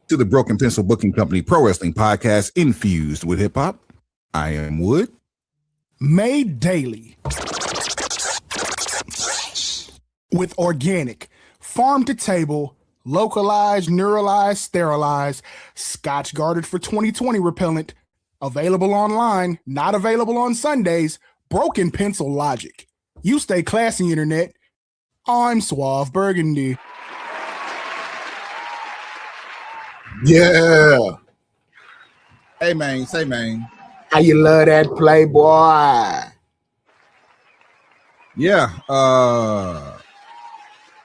to the Broken Pencil Booking Company Pro Wrestling Podcast infused with hip hop. I am Wood. Made daily with organic, farm to table, localized, neuralized, sterilized, Scotch guarded for 2020 repellent, available online, not available on Sundays, Broken Pencil Logic. You stay classy, internet. I'm Suave Burgundy. Yeah. Hey, man. Say, man. How you love that Playboy? Yeah.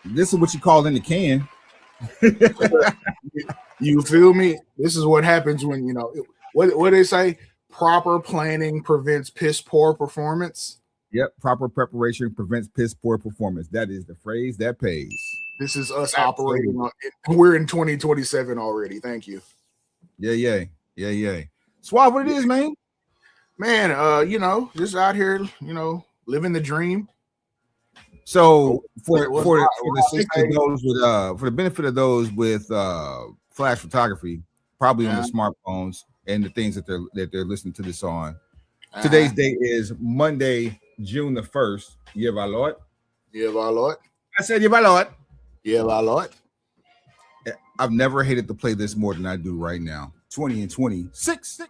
This is what you call in the can. You feel me? This is what happens when, you know, what they say? Proper planning prevents piss poor performance. Yep. Proper preparation prevents piss poor performance. That is the phrase that pays. This is us operating on. We're in 2027 already. Thank you. Yeah. Suave, what it is, man? Man, just out here, living the dream. So for the benefit of those with flash photography, probably on the smartphones and the things that they're listening to this on. Today's date is Monday, June the 1st. Year of our Lord. Year of our Lord. I said year of our Lord. Year of our Lord. I've never hated to play this more than I do right now. 20 and 26.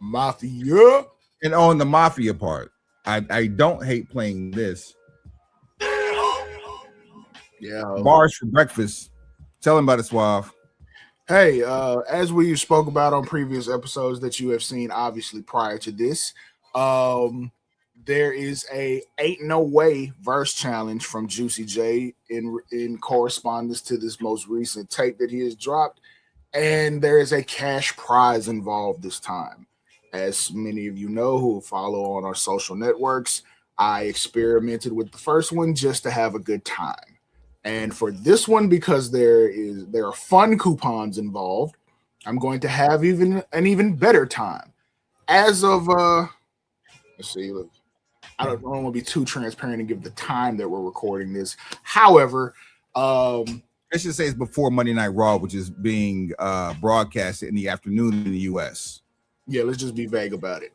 Mafia. And on the Mafia part, I don't hate playing this. Yeah. Bars for breakfast. Tell him about it, Suave. Hey, as we spoke about on previous episodes that you have seen, obviously prior to this, there is a Ain't No Way verse challenge from Juicy J in correspondence to this most recent tape that he has dropped, and there is a cash prize involved this time. As many of you know who follow on our social networks, I experimented with the first one just to have a good time. And for this one, because there are fun coupons involved, I'm going to have an even better time. As of let's see, look, I don't want to be too transparent and give the time that we're recording this. However, I should say it's before Monday Night Raw, which is being broadcasted in the afternoon in the U.S. Yeah, let's just be vague about it.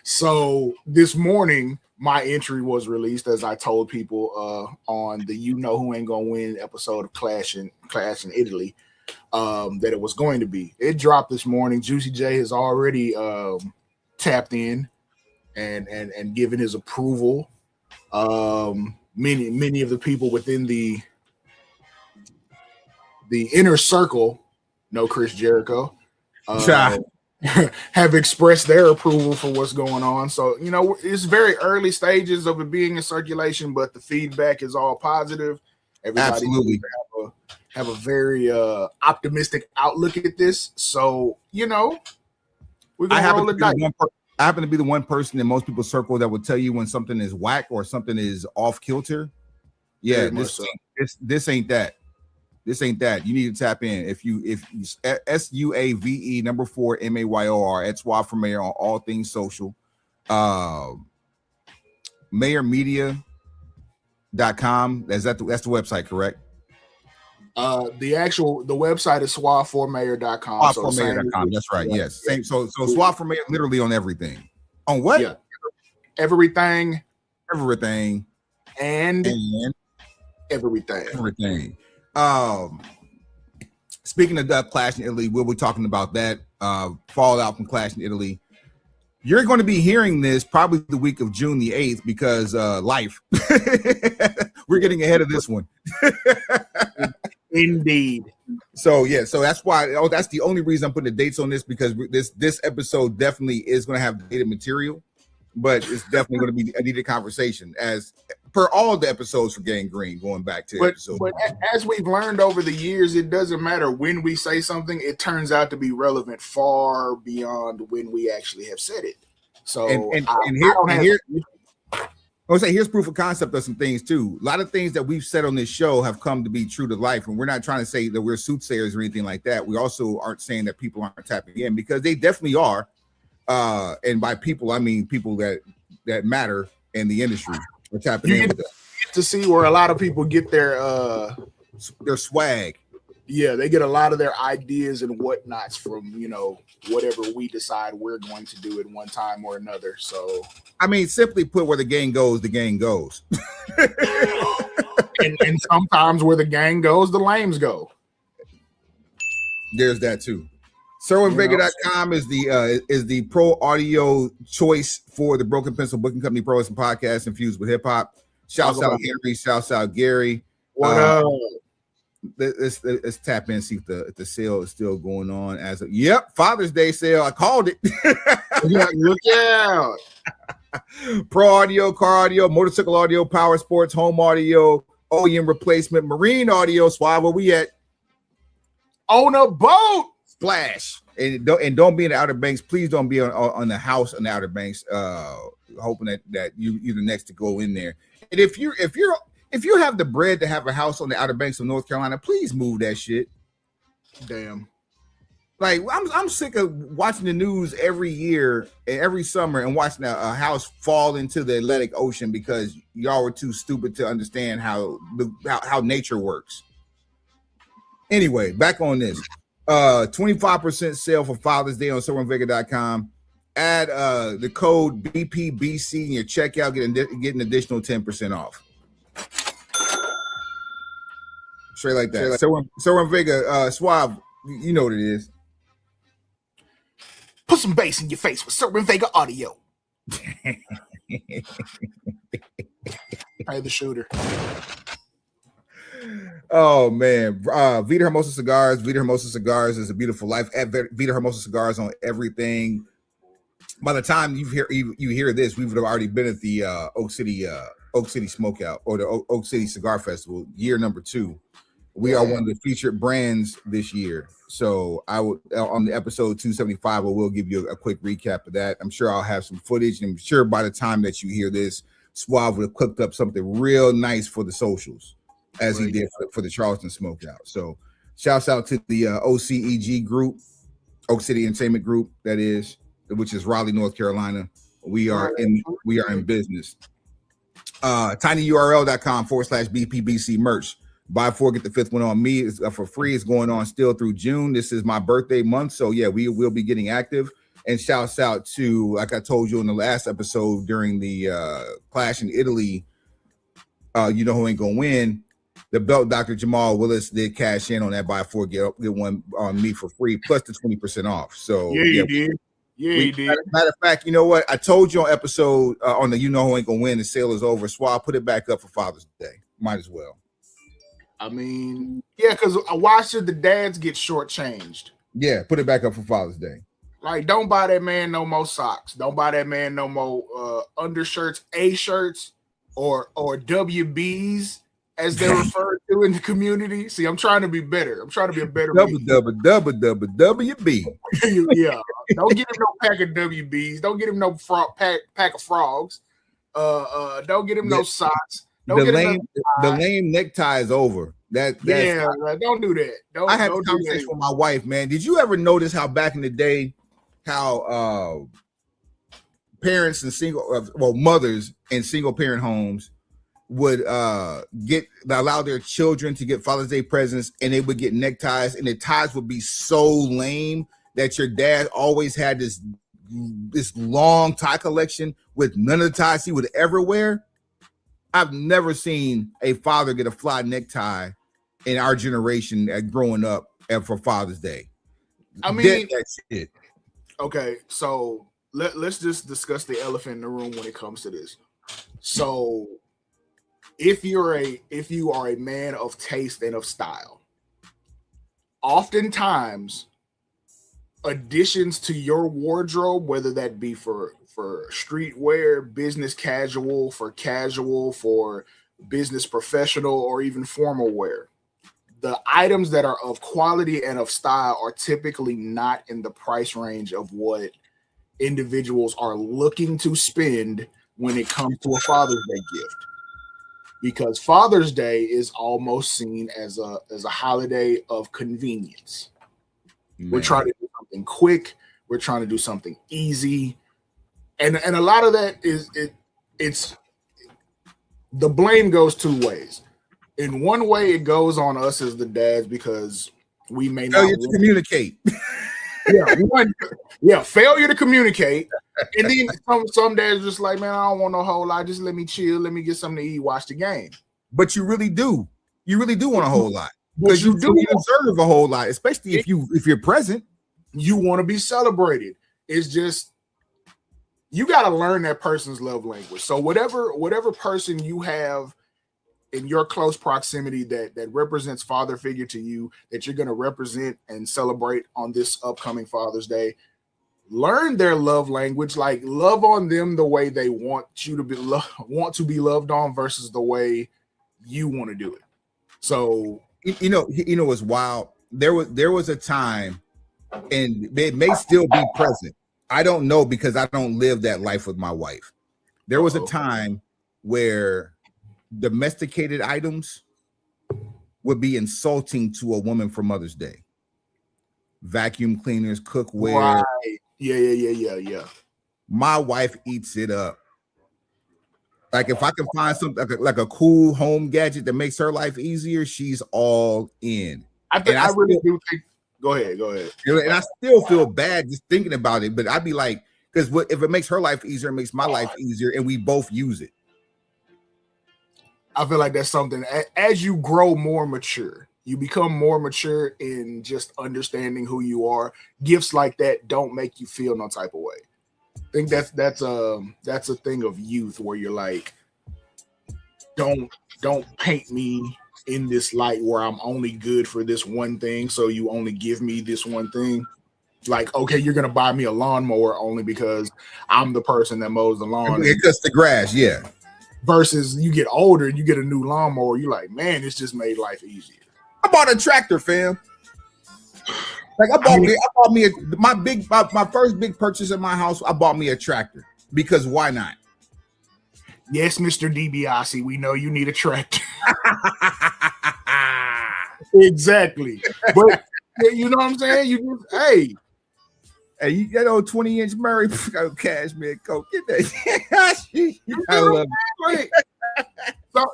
So this morning, my entry was released, as I told people on the You Know Who Ain't Gonna Win episode of Clash in Italy, that it was going to be. It dropped this morning. Juicy J has already tapped in and given his approval. Many of the people within the inner circle, no Chris Jericho, have expressed their approval for what's going on. So, it's very early stages of it being in circulation, but the feedback is all positive. Everybody absolutely have a very optimistic outlook at this. So, we're gonna roll the dice. I happen to be the one person in most people's circle that will tell you when something is whack or something is off kilter. Yeah, this ain't that. This ain't that. You need to tap in. If you SUAVE 4 MAYOR at Suave for Mayor on all things social. Mayormedia.com. That's the website, correct? The website is suaveformayor.com. Suaveformayor.com. That's right. Yes. Same. So Suave for Mayor literally on everything. On what? Yeah. Everything. And everything. Speaking of Clash in Italy, we'll be talking about that fallout from Clash in Italy. You're going to be hearing this probably the week of June the 8th because life. We're getting ahead of this one. Indeed. So that's why. That's the only reason I'm putting the dates on this, because this episode definitely is going to have dated material, but it's definitely going to be a needed conversation as per all the episodes for Gang Green going back to episode. But as we've learned over the years, it doesn't matter when we say something; it turns out to be relevant far beyond when we actually have said it. So here's proof of concept of some things too. A lot of things that we've said on this show have come to be true to life, and we're not trying to say that we're soothsayers or anything like that. We also aren't saying that people aren't tapping in, because they definitely are. And by people, I mean people that matter in the industry are tapping in with us. To see where a lot of people get their swag. Yeah, they get a lot of their ideas and whatnots from, you know, whatever we decide we're going to do at one time or another. So, I mean, simply put, where the gang goes, the gang goes. and sometimes where the gang goes, the lames go. There's that too. SerwinVega.com is the pro audio choice for the Broken Pencil Booking Company Pros and Podcasts infused with hip hop. Shouts out Henry, shouts out Gary. What up? Let's tap in and see if the sale is still going on as of Father's Day sale. I called it. Look out. Pro audio, car audio, motorcycle audio, power sports, home audio, OEM replacement, marine audio. Swab, where we at? On a boat. Splash. And don't be in the Outer Banks. Please don't be on the house on the Outer Banks. Hoping that you're the next to go in there. And if you have the bread to have a house on the Outer Banks of North Carolina, please move that shit. Damn. Like I'm sick of watching the news every year and every summer and watching a house fall into the Atlantic Ocean because y'all were too stupid to understand how nature works. Anyway, back on this. 25% sale for Father's Day on SerwinVega.com. Add the code BPBC in your checkout, get an additional 10% off. Straight like that. SerwinVega, Suave, you know what it is. Put some bass in your face with SerwinVega audio. Hey, the shooter. Oh man, Vita Hermosa Cigars. Vita Hermosa Cigars is a beautiful life. At Vita Hermosa Cigars on everything. By the time you hear this, we would have already been at the Oak City Smokeout or the Oak City Cigar Festival, year number 2. We are one of the featured brands this year. So I will on the episode 275, I will give you a quick recap of that. I'm sure I'll have some footage, and I'm sure by the time that you hear this, Suave would have cooked up something real nice for the socials, as he did for the Charleston Smokeout. So shouts out to the OCEG group, Oak City Entertainment Group, that is, which is Raleigh, North Carolina. We are in business. tinyurl.com/BPBC merch. Buy 4, get the 5th one on me. It's for free. It's going on still through June. This is my birthday month. So yeah, we will be getting active. And shouts out to, like I told you in the last episode during the Clash in Italy, you know who ain't gonna win. The belt Dr. Jamal Willis did cash in on that buy 4, get one on me for free, plus the 20% off. So he did. He did. Matter of fact, you know what? I told you on episode on the You Know Who Ain't Gonna Win, the sale is over. So I'll put it back up for Father's Day. Might as well. I mean, yeah, because why should the dads get shortchanged? Yeah, put it back up for Father's Day. Like, don't buy that man no more socks. Don't buy that man no more undershirts, A shirts, or WBs, as they're referred to in the community. See, I'm trying to be better. I'm trying to be a better WB. Yeah. Don't get him no pack of WBs. Don't get him no pack of frogs. Don't get him no socks. The lame necktie is over. Don't do that. I had a conversation with my wife, man. Did you ever notice how back in the day, how parents and mothers in single parent homes would allow their children to get Father's Day presents, and they would get neckties, and the ties would be so lame that your dad always had this long tie collection with none of the ties he would ever wear? I've never seen a father get a fly necktie in our generation growing up for Father's Day. I mean, that shit. Okay, so let's just discuss the elephant in the room when it comes to this. So if you are a man of taste and of style, oftentimes additions to your wardrobe, whether that be for streetwear, business casual, for business professional, or even formal wear, the items that are of quality and of style are typically not in the price range of what individuals are looking to spend when it comes to a Father's Day gift. Because Father's Day is almost seen as a holiday of convenience. Man. We're trying to do something quick. We're trying to do something easy. And a lot of that it's the blame goes two ways. In one way, it goes on us as the dads because We may failure not to communicate. Failure to communicate. And then some days just like, man, I don't want no whole lot. Just let me chill. Let me get something to eat. Watch the game. But you really do. You really do want a whole lot. Because you do deserve a whole lot, especially if you're present. You want to be celebrated. It's just you got to learn that person's love language. So whatever person you have in your close proximity that represents father figure to you, that you're going to represent and celebrate on this upcoming Father's Day, learn their love language. Like, love on them the way they want you to be loved on versus the way you want to do it. So you know what's wild. There was a time, and it may still be present. I don't know because I don't live that life with my wife. There was a time where domesticated items would be insulting to a woman for Mother's Day. Vacuum cleaners, cookware. Right. Yeah. My wife eats it up. Like, if I can find something like a cool home gadget that makes her life easier, she's all in. I really do think. Go ahead. And I still feel bad just thinking about it, but I'd be like, because if it makes her life easier, it makes my life easier, and we both use it. I feel like that's something, as you grow more mature, you become more mature in just understanding who you are. Gifts like that don't make you feel no type of way. I think that's a thing of youth where you're like, don't paint me in this light where I'm only good for this one thing, so you only give me this one thing. Like, okay, you're gonna buy me a lawnmower only because I'm the person that mows the lawn. It cuts the grass, yeah. Versus you get older and you get a new lawnmower, you're like, man, it's just made life easier. I bought a tractor, fam. Like, my first big purchase in my house. I bought me a tractor because why not? Yes, Mr. DiBiase, we know you need a tractor. Exactly. But you know what I'm saying? You just, hey, you got old 20-inch Murray, Cashmere coat. Get that. I love it.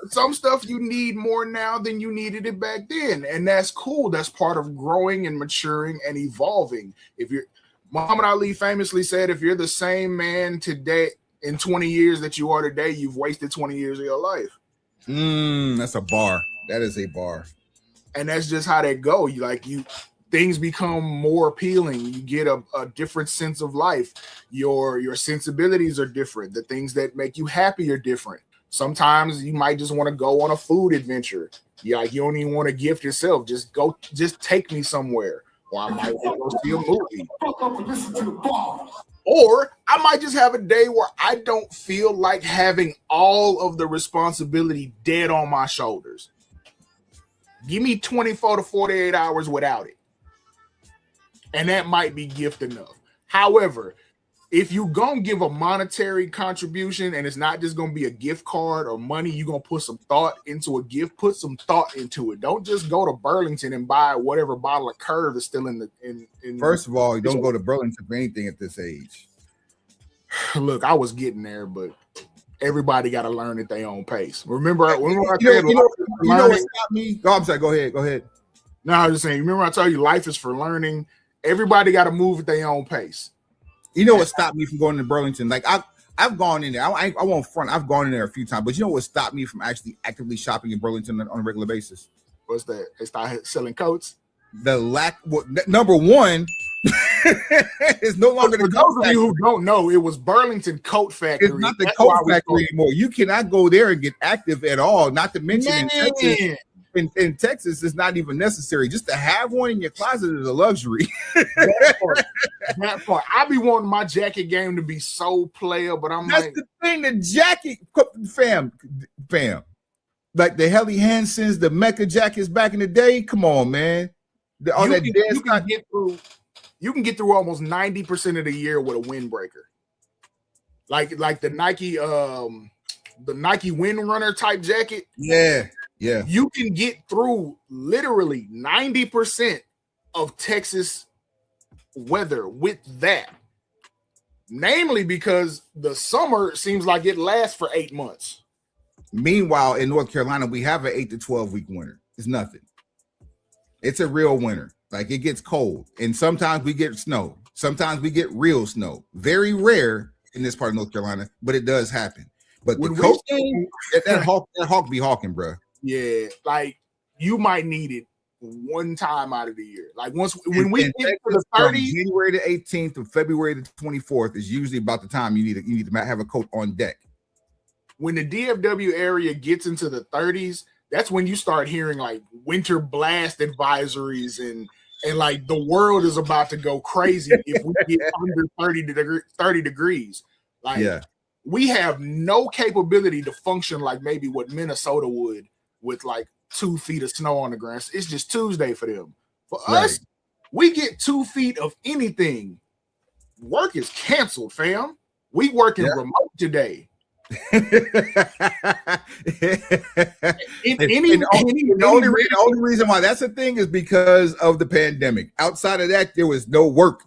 Some stuff you need more now than you needed it back then, and that's cool. That's part of growing and maturing and evolving. Muhammad Ali famously said, if you're the same man today in 20 years that you are today, you've wasted 20 years of your life. That's a bar. That is a bar. And that's just how that go. Things become more appealing. You get a different sense of life. Your sensibilities are different. The things that make you happy are different. Sometimes you might just want to go on a food adventure. You don't even want to gift yourself. Just take me somewhere. Or I might want to go see a movie. Or I might just have a day where I don't feel like having all of the responsibility dead on my shoulders. Give me 24 to 48 hours without it. And that might be gift enough. However, if you're going to give a monetary contribution and it's not just going to be a gift card or money, you're going to put some thought into a gift, put some thought into it. Don't just go to Burlington and buy whatever bottle of Curve is still in. First of all, you don't go to Burlington for anything at this age. Look, I was getting there, but everybody got to learn at their own pace. Remember I said, you know what stopped me? Oh, I'm sorry. Go ahead. No, I was just saying, remember I told you life is for learning. Everybody got to move at their own pace. You know what stopped me from going to Burlington? Like, I've gone in there. I won't front. I've gone in there a few times, but you know what stopped me from actually actively shopping in Burlington on a regular basis? What's that? They started selling coats. Number one, it's no longer for those of you who don't know, it was Burlington Coat Factory. It's not the coat factory anymore. You cannot go there and get active at all. Not to mention in Texas, it's not even necessary. Just to have one in your closet is a luxury. That part. I be wanting my jacket game to be so player, but that's the thing. The jacket, fam. Like the Helly Hansons, the Mecca jackets back in the day. Come on, man. You can get through almost 90% of the year with a windbreaker. Like the Nike Windrunner type jacket. Yeah. You can get through literally 90% of Texas weather with that. Namely because the summer seems like it lasts for 8 months. Meanwhile, in North Carolina, we have an 8 to 12 week winter. It's nothing. It's a real winter. Like it gets cold, and sometimes we get snow. Sometimes we get real snow. Very rare in this part of North Carolina, but it does happen. But when the coat thing, that hawk be hawking, bro. Yeah, like you might need it one time out of the year. Like when we get to the 30s, January the 18th to February the 24th is usually about the time you need to have a coat on deck. When the DFW area gets into the 30s, that's when you start hearing like winter blast advisories and like the world is about to go crazy if we get under 30 degrees. Like we have no capability to function like maybe what Minnesota would with like 2 feet of snow on the ground. It's just Tuesday for them. For us, we get 2 feet of anything. Work is canceled, fam. We working remote today. The only reason why that's a thing is because of the pandemic. Outside of that, there was no work.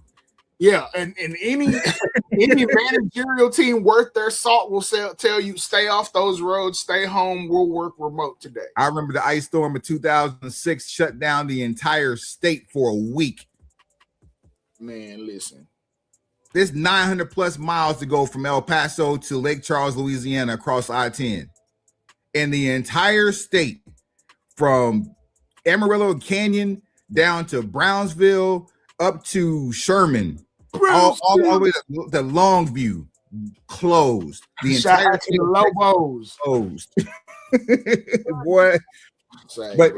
Yeah, and any managerial team worth their salt will tell you stay off those roads, stay home. We'll work remote today. I remember the ice storm of 2006 shut down the entire state for a week. Man, listen. There's 900 plus miles to go from El Paso to Lake Charles, Louisiana, across I-10. And the entire state, from Amarillo Canyon down to Brownsville, up to Sherman, all the way to Longview, closed. The entire state Lobos closed. Boy. But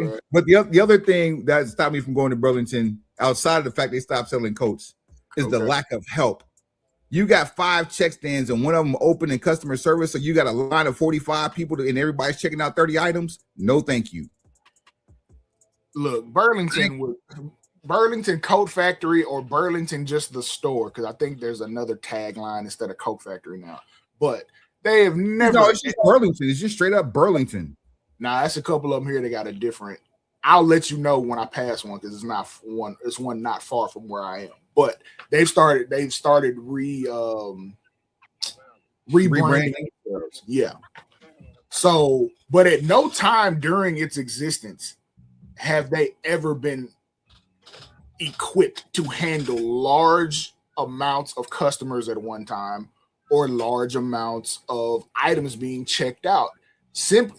the other thing that stopped me from going to Burlington, outside of the fact they stopped selling coats, is the lack of help. You got 5 check stands and one of them open in customer service, so you got a line of 45 people and everybody's checking out 30 items. No, thank you. Look, Burlington Coat Factory or Burlington just the store, because I think there's another tagline instead of Coat Factory now. But they have never. No, it's just Burlington. It's just straight up Burlington. Nah, that's a couple of them here. They got a different. I'll let you know when I pass one because it's not one. It's one not far from where I am. But they've started rebranding. Yeah. So, but at no time during its existence have they ever been equipped to handle large amounts of customers at one time or large amounts of items being checked out.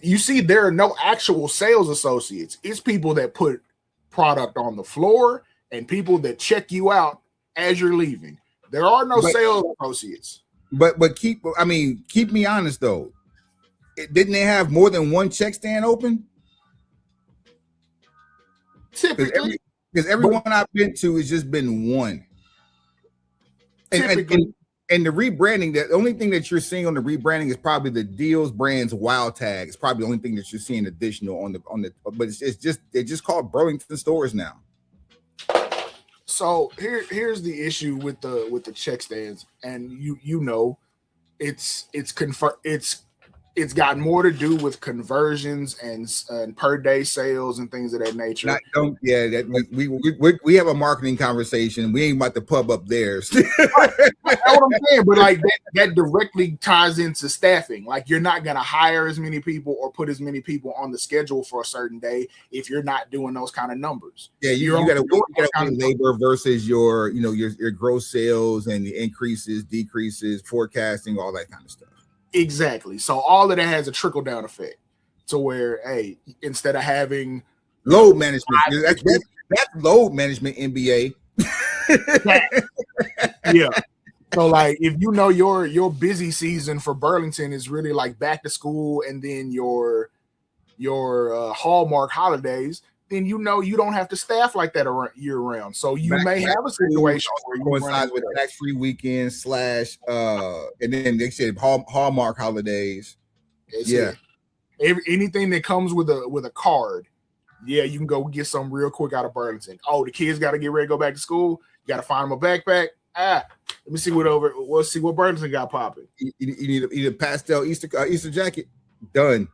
You see, there are no actual sales associates. It's people that put product on the floor and people that check you out as you're leaving. There are no sales associates. But keep me honest though. Didn't they have more than one check stand open? Typically, because everyone I've been to has just been one. And the rebranding, the only thing that you're seeing on the rebranding is probably the Deals Brands Wild Tag. It's probably the only thing that you're seeing additional on the. But it's just they're just called Burlington stores now. So here's the issue with the check stands, and you know, it's got more to do with conversions and per day sales and things of that nature. We have a marketing conversation. We ain't about to pub up theirs. That's what I'm saying. But like that directly ties into staffing. Like you're not gonna hire as many people or put as many people on the schedule for a certain day if you're not doing those kind of numbers. Yeah, you gotta weigh labor versus your gross sales and the increases, decreases, forecasting, all that kind of stuff. Exactly. So all of that has a trickle down effect to where, hey, instead of having load management, that's load management MBA. Yeah. So like if you know your busy season for Burlington is really like back to school and then your Hallmark holidays, then you know you don't have to staff like that year round. So you may have a situation where you coincide with tax-free weekend / and then they said Hallmark holidays. Anything that comes with a card, yeah, you can go get some real quick out of Burlington. Oh, the kids got to get ready to go back to school. You got to find them a backpack. Let me see we'll see what Burlington got popping. You need a pastel Easter jacket. Done.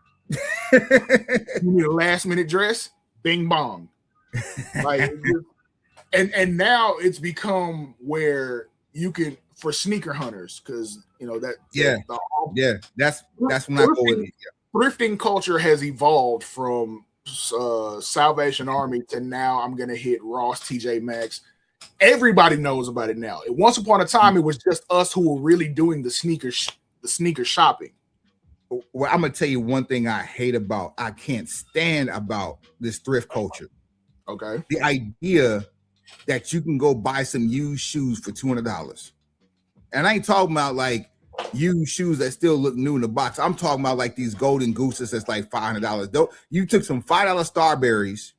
You need a last minute dress. Bing bong. Like and now it's become where you can for sneaker hunters because you know that that's when I go with it. Thrifting culture has evolved from Salvation Army to now I'm gonna hit Ross, TJ Maxx. Everybody knows about it now. Once upon a time, it was just us who were really doing the sneaker shopping. Well, I'm gonna tell you one thing I can't stand about this thrift culture. Okay. The idea that you can go buy some used shoes for $200. And I ain't talking about like used shoes that still look new in the box. I'm talking about like these golden gooses that's like $500. You took some $5 Starberries,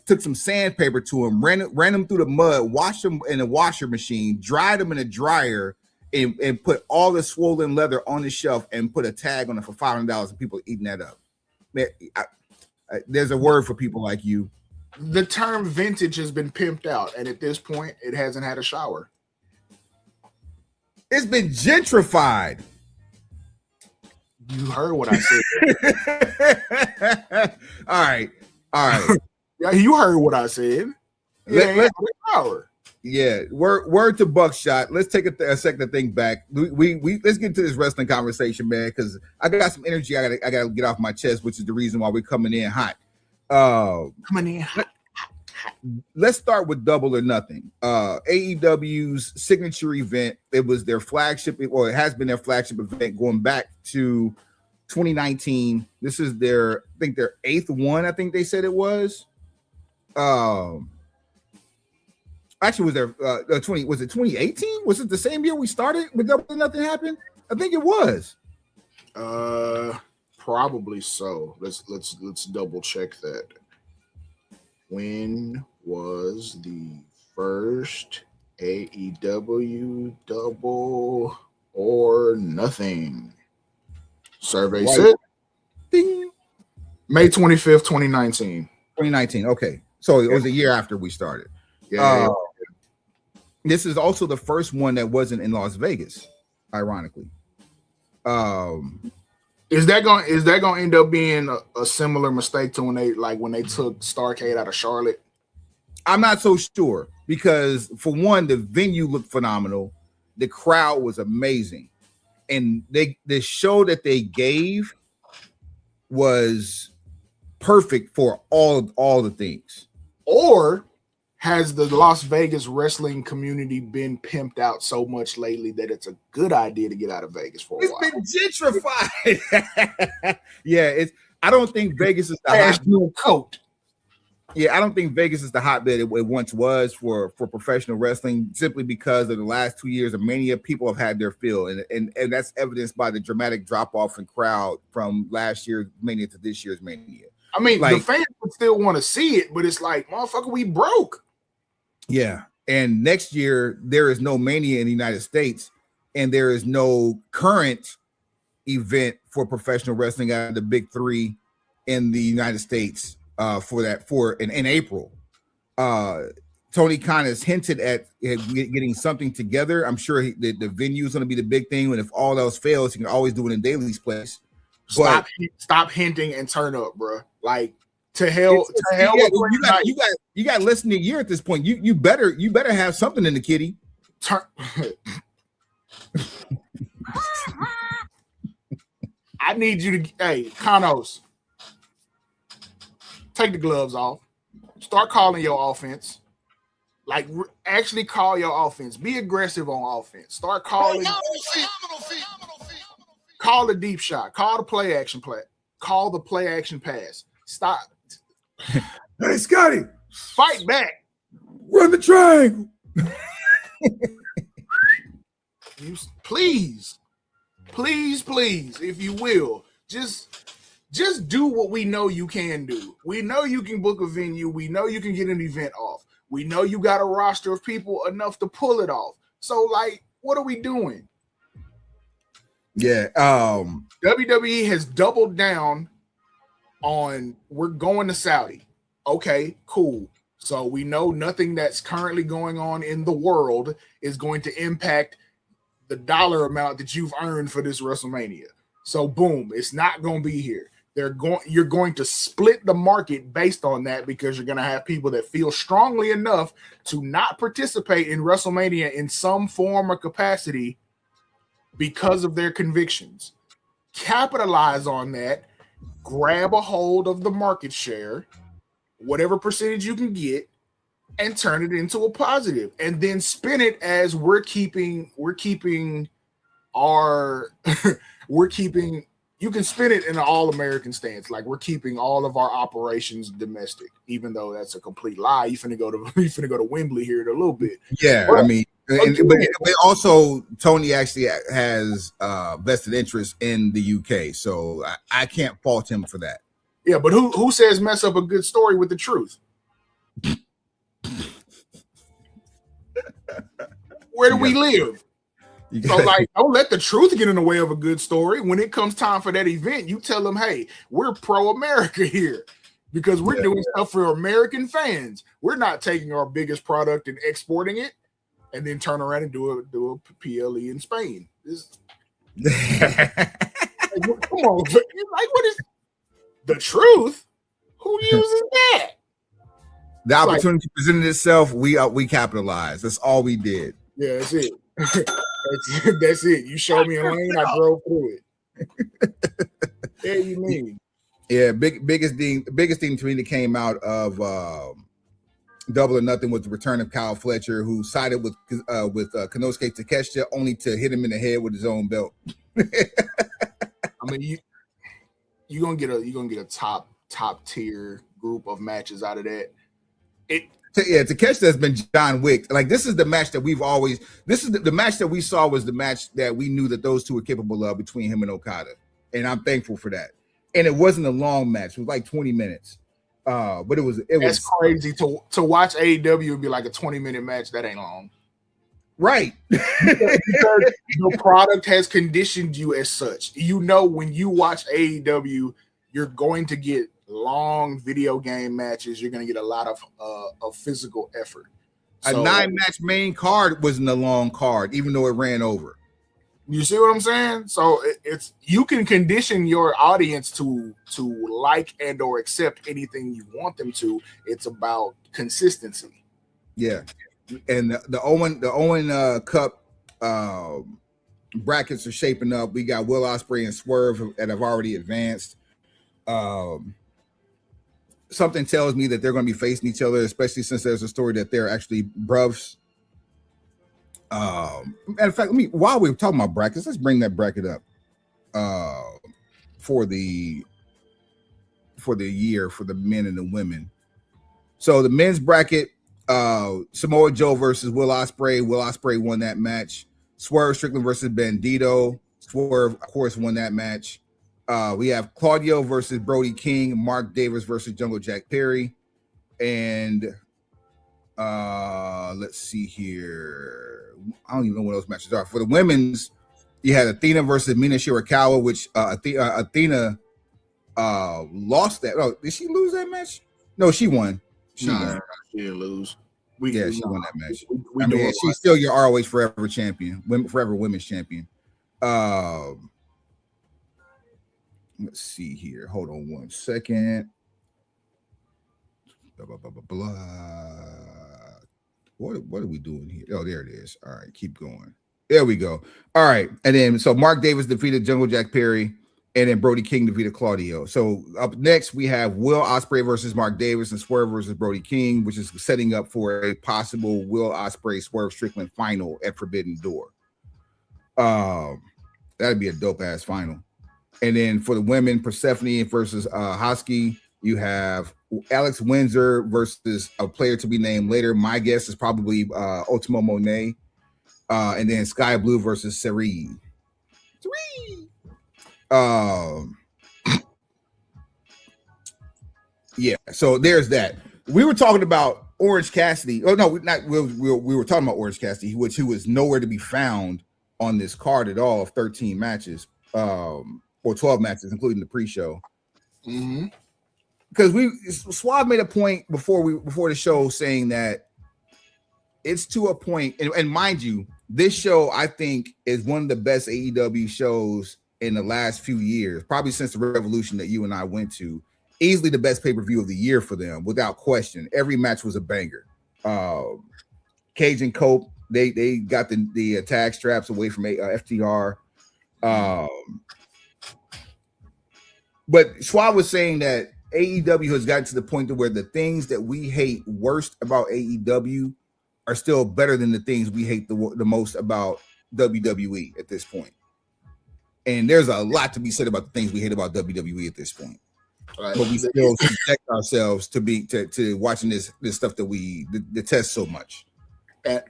took some sandpaper to them, ran them through the mud, washed them in a washer machine, dried them in a dryer, and put all the swollen leather on the shelf and put a tag on it for $500, and people eating that up. Man, there's a word for people like you. The term vintage has been pimped out, and at this point, it hasn't had a shower. It's been gentrified. You heard what I said. All right. Yeah, you heard what I said. Yeah, word to Buckshot. Let's take a second to think back. We let's get into this wrestling conversation, man, because I got some energy I gotta get off my chest, which is the reason why we're coming in hot. Let's start with Double or Nothing. AEW's signature event. It was their flagship, or it has been their flagship event going back to 2019. This is their 8th one. I think they said it was. Actually, was there 20? Was it 2018? Was it the same year we started with Double or Nothing happened? I think it was. Probably so. Let's double check that. When was the first AEW Double or Nothing? Survey said May 25th, 2019. 2019. Okay. So it was a year after we started. Yeah. This is also the first one that wasn't in Las Vegas, ironically. Is that going to end up being a similar mistake to when they took Starrcade out of Charlotte? I'm not so sure, because for one, the venue looked phenomenal. The crowd was amazing. And the show that they gave was perfect for all the things. Or has the Las Vegas wrestling community been pimped out so much lately that it's a good idea to get out of Vegas for a while? It's been gentrified. Yeah, I don't think Vegas is the coat. Yeah, I don't think Vegas is the hotbed it once was for professional wrestling, simply because of the last 2 years of Mania. People have had their fill, and that's evidenced by the dramatic drop off in crowd from last year's Mania to this year's Mania. I mean, the fans would still want to see it, but it's like, motherfucker, we broke. Yeah, and next year there is no Mania in the United States, and there is no current event for professional wrestling out of the big three in the United States in April. Tony Khan has hinted at getting something together. I'm sure the venue is going to be the big thing, and if all else fails, he can always do it in Daly's place. Stop hinting and turn up, bro. Like, to hell. You got less than a year at this point. You better have something in the kitty. I need you to, hey, Kanos, take the gloves off. Start calling your offense. Like, actually call your offense. Be aggressive on offense. Start calling. Call the deep shot. Call the play action play. Call the play action pass. Stop. Hey, Scotty. Fight back. Run the triangle. Please, if you will, just do what we know you can do. We know you can book a venue. We know you can get an event off. We know you got a roster of people enough to pull it off. So, like, what are we doing? Yeah. WWE has doubled down on, we're going to Saudi. Okay, cool. So we know nothing that's currently going on in the world is going to impact the dollar amount that you've earned for this WrestleMania. So boom, it's not going to be here. You're going to split the market based on that, because you're going to have people that feel strongly enough to not participate in WrestleMania in some form or capacity because of their convictions. Capitalize on that grab a hold of the market share, whatever percentage you can get, and turn it into a positive, and then spin it as we're keeping our we're keeping. You can spin it in an all-American stance, like we're keeping all of our operations domestic, even though that's a complete lie. You finna go to Wembley here in a little bit. Yeah, but, I mean, but also Tony actually has vested interest in the UK, so I can't fault him for that. Yeah, but who says mess up a good story with the truth? Where do we live? So, like, don't let the truth get in the way of a good story. When it comes time for that event, you tell them, hey, we're pro-America here because we're doing stuff for American fans. We're not taking our biggest product and exporting it and then turn around and do a PLE in Spain. Like, come on. Like, what is the truth? Who uses that? The opportunity presented itself. We capitalized. That's all we did. Yeah, that's it. That's it. You showed me a lane, I drove through it. Yeah, you mean? Yeah, biggest thing to me that came out of Double or Nothing was the return of Kyle Fletcher, who sided with Konosuke Takeshita only to hit him in the head with his own belt. I mean, you're gonna get a top tier group of matches out of that. Takeshita has been John Wick. Like, this is the match that the match that we saw was the match that we knew that those two were capable of between him and Okada. And I'm thankful for that. And it wasn't a long match. It was like 20 minutes. But it was crazy to watch AEW and be like a 20-minute match. That ain't long. Right. because the product has conditioned you as such. You know, when you watch AEW, you're going to get long video game matches. You're going to get a lot of physical effort. So, a 9-match main card wasn't a long card, even though it ran over. You see what I'm saying? So it's you can condition your audience to like and or accept anything you want them to. It's about consistency. Yeah, and the Owen Cup brackets are shaping up. We got Will Ospreay and Swerve that have already advanced. Something tells me that they're going to be facing each other, especially since there's a story that they're actually bruvs. In fact, while we're talking about brackets, let's bring that bracket up for the year for the men and the women. So the men's bracket, Samoa Joe versus Will Ospreay. Will Ospreay won that match. Swerve Strickland versus Bandito. Swerve, of course, won that match. We have Claudio versus Brody King, Mark Davis versus Jungle Jack Perry, and let's see here. I don't even know what those matches are. For the women's, you had Athena versus Mina Shirakawa, which Athena lost that. Oh, did she lose that match? No, she won. She didn't lose. She won that match. She's still your ROH Forever champion, Forever Women's champion. Let's see here. Hold on one second. Blah, blah, blah, blah, blah. What are we doing here? Oh, there it is. All right, keep going. There we go. All right, and then so Mark Davis defeated Jungle Jack Perry, and then Brody King defeated Claudio. So up next we have Will Ospreay versus Mark Davis and Swerve versus Brody King, which is setting up for a possible Will Ospreay Swerve Strickland final at Forbidden Door. That'd be a dope ass final. And then for the women, Persephone versus Hosky, you have Alex Windsor versus a player to be named later. My guess is probably Ultimo Monet. And then Sky Blue versus Serene. Yeah, so there's that. We were talking about Orange Cassidy. Oh, no, we were talking about Orange Cassidy, who was nowhere to be found on this card at all of 13 matches. Or 12 matches, including the pre-show. Mm-hmm. Because Suave made a point before the show saying that it's to a point, and mind you, this show I think is one of the best AEW shows in the last few years, probably since the Revolution that you and I went to. Easily the best pay-per-view of the year for them, without question. Every match was a banger. Cage and Cope, they got the tag straps away from FTR. But Schwab was saying that AEW has gotten to the point to where the things that we hate worst about AEW are still better than the things we hate the most about WWE at this point. And there's a lot to be said about the things we hate about WWE at this point. Right. But we still subject ourselves to watching this stuff that we detest so much. And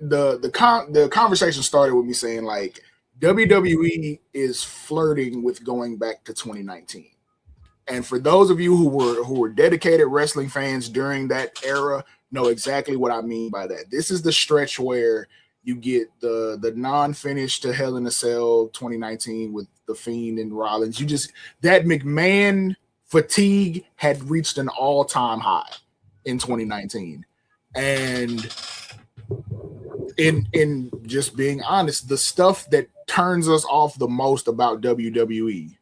the conversation started with me saying like WWE is flirting with going back to 2019. And for those of you who were dedicated wrestling fans during that era, know exactly what I mean by that. This is the stretch where you get the non-finish to Hell in a Cell 2019 with The Fiend and Rollins. That McMahon fatigue had reached an all-time high in 2019. And in just being honest, the stuff that turns us off the most about WWE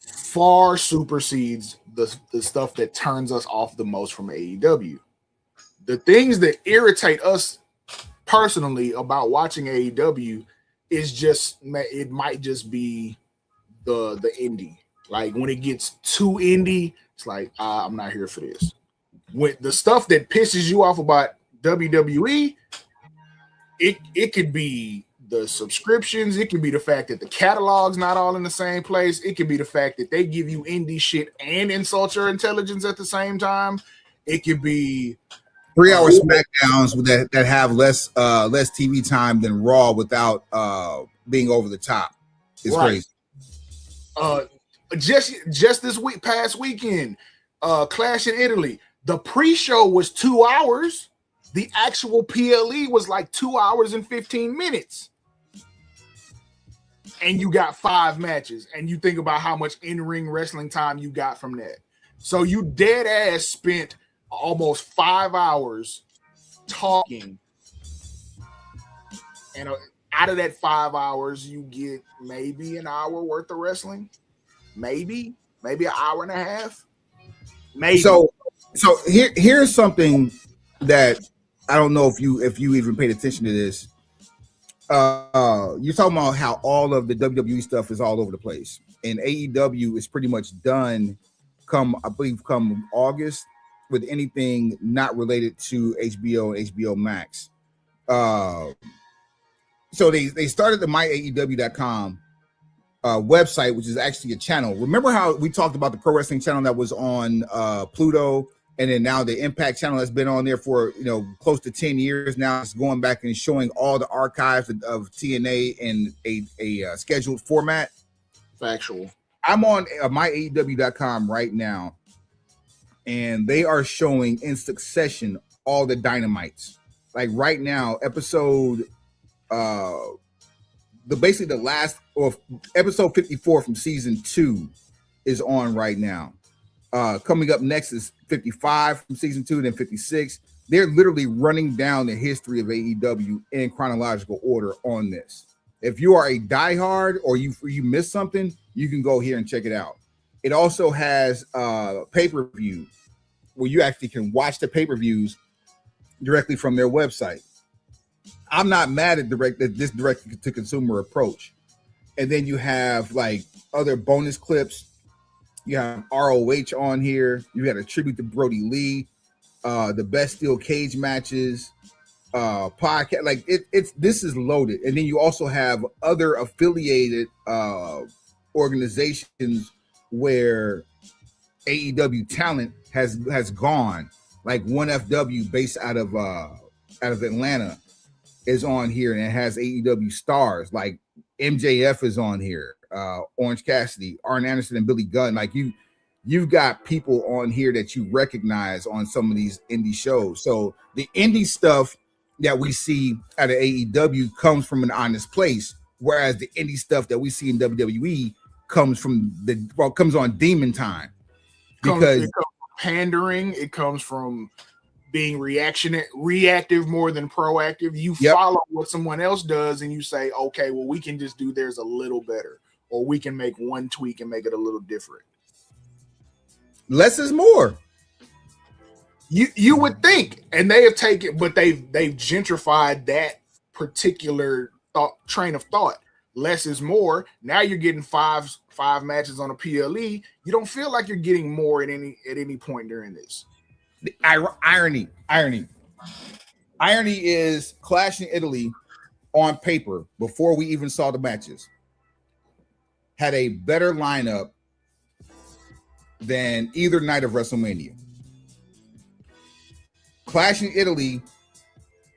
far supersedes the stuff that turns us off the most from AEW. The things that irritate us personally about watching AEW is just, it might just be the indie. Like when it gets too indie, it's like, I'm not here for this. When the stuff that pisses you off about WWE, it could be the subscriptions, it could be the fact that the catalog's not all in the same place, it could be the fact that they give you indie shit and insult your intelligence at the same time. It could be 3-hour SmackDowns that have less TV time than Raw without being over the top. It's right. Crazy. Just this past weekend, Clash in Italy, the pre-show was 2 hours. The actual PLE was like 2 hours and 15 minutes. And you got 5 matches. And you think about how much in-ring wrestling time you got from that. So you dead ass spent almost 5 hours talking. And out of that 5 hours, you get maybe an hour worth of wrestling. Maybe an hour and a half. Maybe. So here's something that I don't know if you even paid attention to this. You're talking about how all of the WWE stuff is all over the place, and AEW is pretty much done come August with anything not related to HBO and HBO Max. So they started the myaew.com website, which is actually a channel. Remember how we talked about the pro wrestling channel that was on Pluto? And then now the Impact channel has been on there for, close to 10 years now. It's going back and showing all the archives of TNA in a scheduled format. Factual. I'm on myaew.com right now, and they are showing in succession all the Dynamites. Like right now, episode episode 54 from season 2 is on right now. Coming up next is 55 from season 2, then 56. They're literally running down the history of AEW in chronological order on this. If you are a diehard or you missed something, you can go here and check it out. It also has pay-per-view where you actually can watch the pay-per-views directly from their website. I'm not mad at this direct-to-consumer approach. And then you have like other bonus clips. You have ROH on here. You got a tribute to Brody Lee, the best steel cage matches, podcast. Like this is loaded. And then you also have other affiliated organizations where AEW talent has gone. Like 1FW based out of Atlanta is on here, and it has AEW stars. Like MJF is on here. Orange Cassidy, Arn Anderson, and Billy Gunn. Like you've got people on here that you recognize on some of these indie shows. So the indie stuff that we see out of AEW comes from an honest place, whereas the indie stuff that we see in WWE comes on demon time. Because it comes from pandering, it comes from being reactive more than proactive. You follow what someone else does and you say, okay, well, we can just do theirs a little better. Or we can make one tweak and make it a little different. Less is more. You would think, and they have taken, but they've gentrified that particular train of thought. less is more. Now you're getting five matches on a PLE. You don't feel like you're getting more at any point during this. The irony is Clash in Italy on paper before we even saw the matches had a better lineup than either night of WrestleMania. Clash in Italy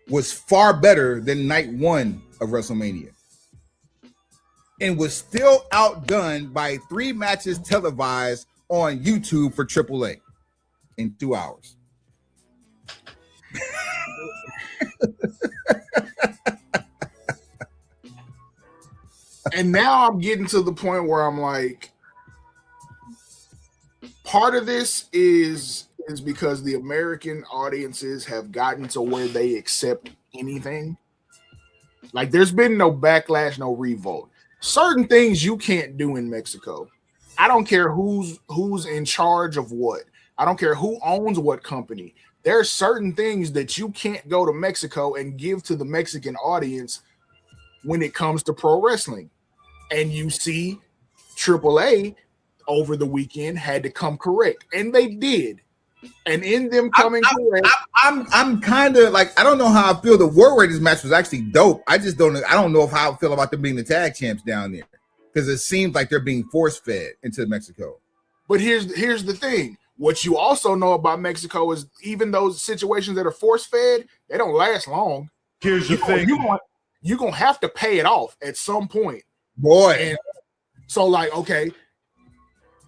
was far better than night one of WrestleMania and was still outdone by 3 matches televised on YouTube for AAA in 2 hours. And now I'm getting to the point where I'm like, part of this is because the American audiences have gotten to where they accept anything. Like, there's been no backlash, no revolt. Certain things you can't do in Mexico. I don't care who's in charge of what. I don't care who owns what company. There are certain things that you can't go to Mexico and give to the Mexican audience when it comes to pro wrestling. And you see AAA over the weekend had to come correct, and they did. And in them coming correct, I'm kind of like, I don't know how I feel. The War Raiders match was actually dope. I don't know how I feel about them being the tag champs down there, because it seems like they're being force fed into Mexico. But here's the thing. What you also know about Mexico is even those situations that are force fed, they don't last long. Here's the thing. You're going to have to pay it off at some point. Boy. And so, like, okay,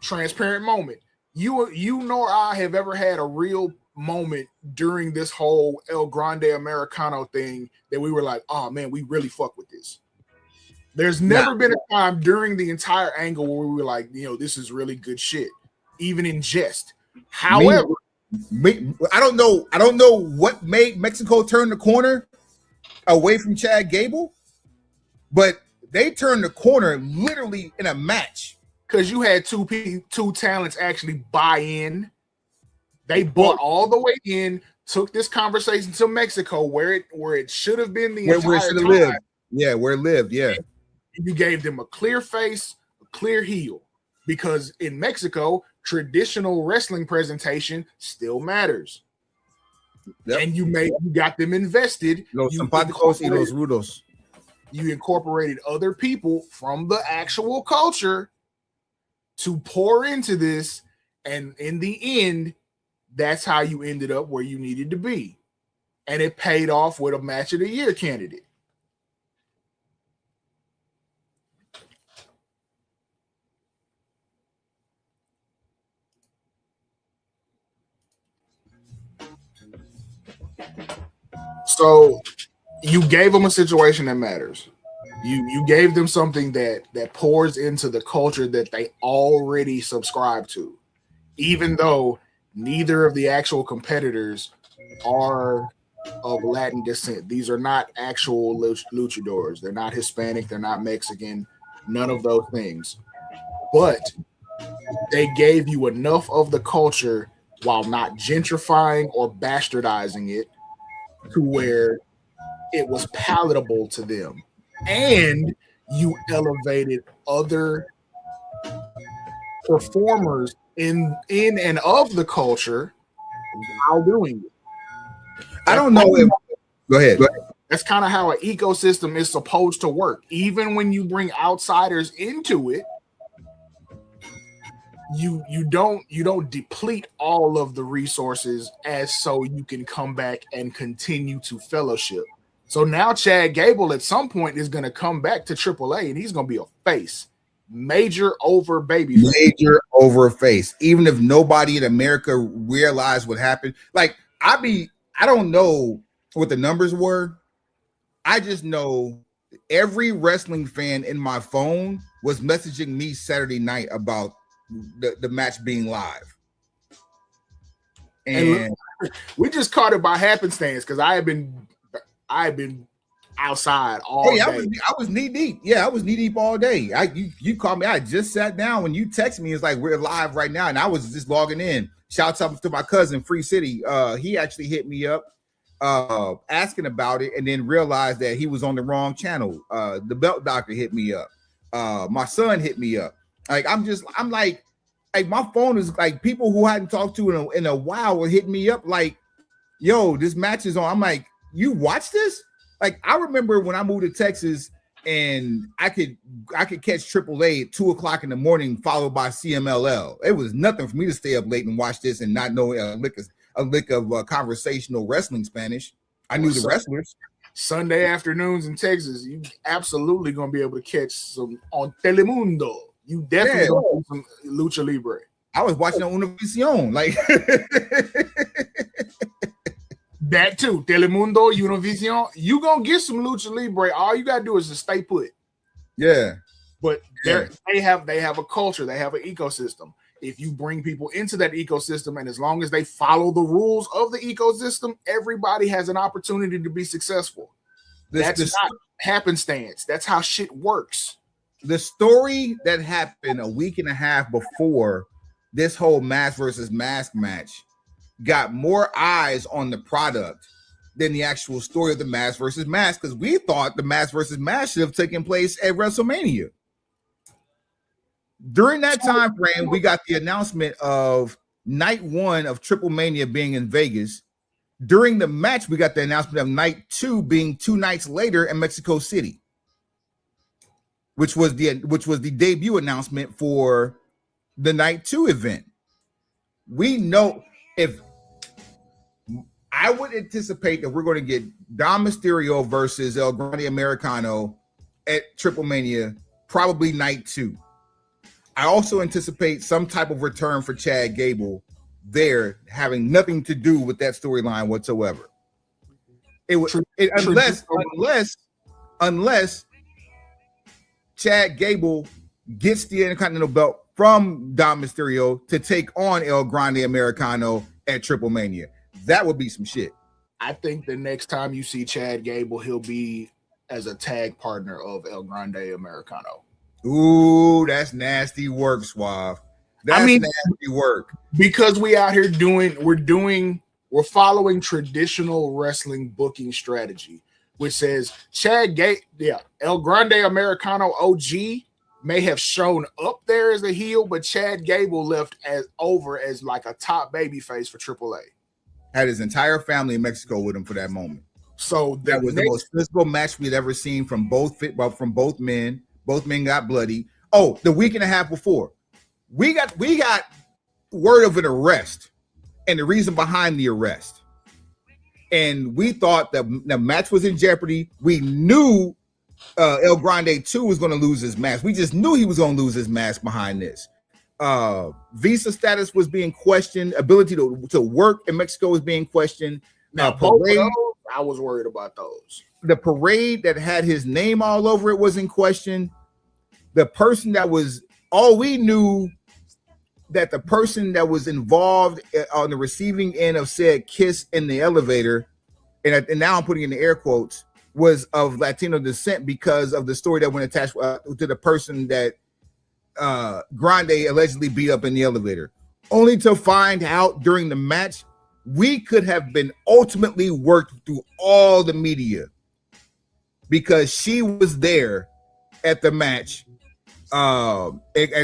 transparent moment. You nor I have ever had a real moment during this whole El Grande Americano thing that we were like, oh man, we really fuck with this. There's never been a time during the entire angle where we were like, this is really good shit, even in jest. However, I don't know what made Mexico turn the corner away from Chad Gable, but they turned the corner literally in a match. Because you had two talents actually buy in. They bought all the way in, took this conversation to Mexico where it should have been the entire time. Lived. Yeah, where it lived, yeah. And you gave them a clear face, a clear heel. Because in Mexico, traditional wrestling presentation still matters. Yep. And you got them invested. Los simpáticos y los rudos. You incorporated other people from the actual culture to pour into this, and in the end, that's how you ended up where you needed to be. And it paid off with a match of the year candidate. So you gave them a situation that matters. You gave them something that pours into the culture that they already subscribe to, even though neither of the actual competitors are of Latin descent. These are not actual luchadors. They're not Hispanic. They're not Mexican. None of those things. But they gave you enough of the culture while not gentrifying or bastardizing it to where it was palatable to them. And you elevated other performers in and of the culture while doing it. I don't know if go ahead. That's kind of how an ecosystem is supposed to work. Even when you bring outsiders into it, you don't deplete all of the resources as so you can come back and continue to fellowship. So now Chad Gable at some point is going to come back to AAA and he's going to be a face. Major over baby. Major over face. Even if nobody in America realized what happened. Like, I don't know what the numbers were. I just know every wrestling fan in my phone was messaging me Saturday night about the match being live. And we just caught it by happenstance because I had been outside all day. I was knee deep. Yeah, I was knee deep all day. You called me. I just sat down when you text me. It's like we're live right now, and I was just logging in. Shouts out to my cousin, Free City. He actually hit me up. asking about it, and then realized that he was on the wrong channel. The belt doctor hit me up. My son hit me up. Like I'm like my phone is like people who I hadn't talked to in a while were hitting me up like, yo, this match is on. I'm like, you watch this? Like, I remember when I moved to Texas and I could catch AAA at 2:00 in the morning, followed by CMLL. It was nothing for me to stay up late and watch this and not know a lick of conversational wrestling Spanish. I knew the wrestlers. Sunday afternoons in Texas, you absolutely gonna be able to catch some on Telemundo. You definitely gonna see some Lucha Libre. I was watching on Univision, like that too. Telemundo, Univision. You gonna get some Lucha Libre. All you gotta do is just stay put. Yeah, but they have a culture. They have an ecosystem. If you bring people into that ecosystem, and as long as they follow the rules of the ecosystem, everybody has an opportunity to be successful. That's not happenstance. That's how shit works. The story that happened a week and a half before this whole mask versus mask match got more eyes on the product than the actual story of the mask versus mask, because we thought the mask versus mask should have taken place at WrestleMania. During that time frame, we got the announcement of night 1 of Triple Mania being in Vegas. During the match, we got the announcement of night 2 being 2 nights later in Mexico City, which was the debut announcement for the night 2 event. We know, if I would anticipate that we're going to get Dom Mysterio versus El Grande Americano at Triple Mania, probably night 2. I also anticipate some type of return for Chad Gable there, having nothing to do with that storyline whatsoever. Unless Chad Gable gets the Intercontinental belt from Dom Mysterio to take on El Grande Americano at Triple Mania. That would be some shit. I think the next time you see Chad Gable, he'll be as a tag partner of El Grande Americano. Ooh, that's nasty work, Suave. That's nasty work. Because we out here we're following traditional wrestling booking strategy, which says El Grande Americano OG may have shown up there as a heel, but Chad Gable left as like a top baby face for AAA. Had his entire family in Mexico with him for that moment. So that was the most physical match we'd ever seen from both men. Both men got bloody. Oh, the week and a half before, we got word of an arrest and the reason behind the arrest. And we thought that the match was in jeopardy. We knew El Grande 2 was going to lose his mask. We just knew he was going to lose his mask behind this. Visa status was being questioned. Ability to work in Mexico was being questioned. Parade, I was worried about those. The parade that had his name all over it was in question. The person that was, all we knew that the person that was involved on the receiving end of said kiss in the elevator, and now I'm putting in the air quotes, was of Latino descent because of the story that went attached to the person that Grande allegedly beat up in the elevator. Only to find out during the match, we could have been ultimately worked through all the media because she was there at the match. And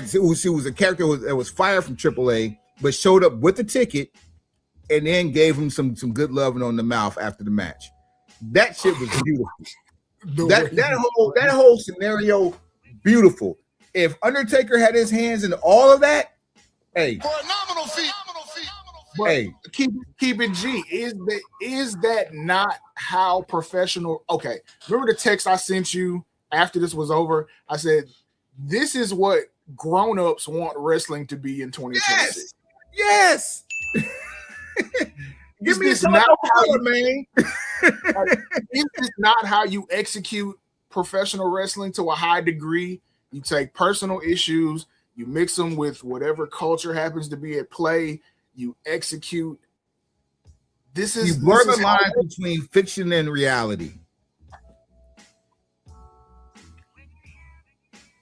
she was a character that was fired from AAA, but showed up with the ticket and then gave him some good loving on the mouth after the match. That shit was beautiful. That whole scenario, beautiful. If Undertaker had his hands in all of that, hey, for a nominal fee. Hey, keep it G. Is that not how professional? Okay, remember the text I sent you after this was over? I said, this is what grown-ups want wrestling to be in 2026. Yes. Give me some color, man. Is this not how you execute professional wrestling to a high degree? You take personal issues, you mix them with whatever culture happens to be at play, you execute. You blur the line between fiction and reality.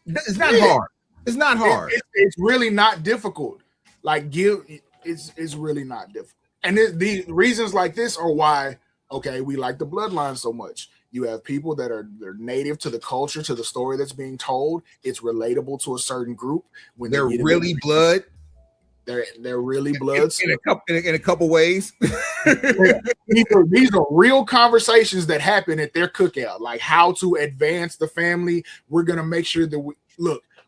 It's not hard. It's not hard. It's really not difficult. It's really not difficult. And the reasons like this are why Okay, we like the bloodline so much. You have people that they're native to the culture, to the story that's being told. It's relatable to a certain group. When they're really blood. They're really bloods in a couple ways. Yeah. These are real conversations that happen at their cookout, like how to advance the family. We're gonna make sure that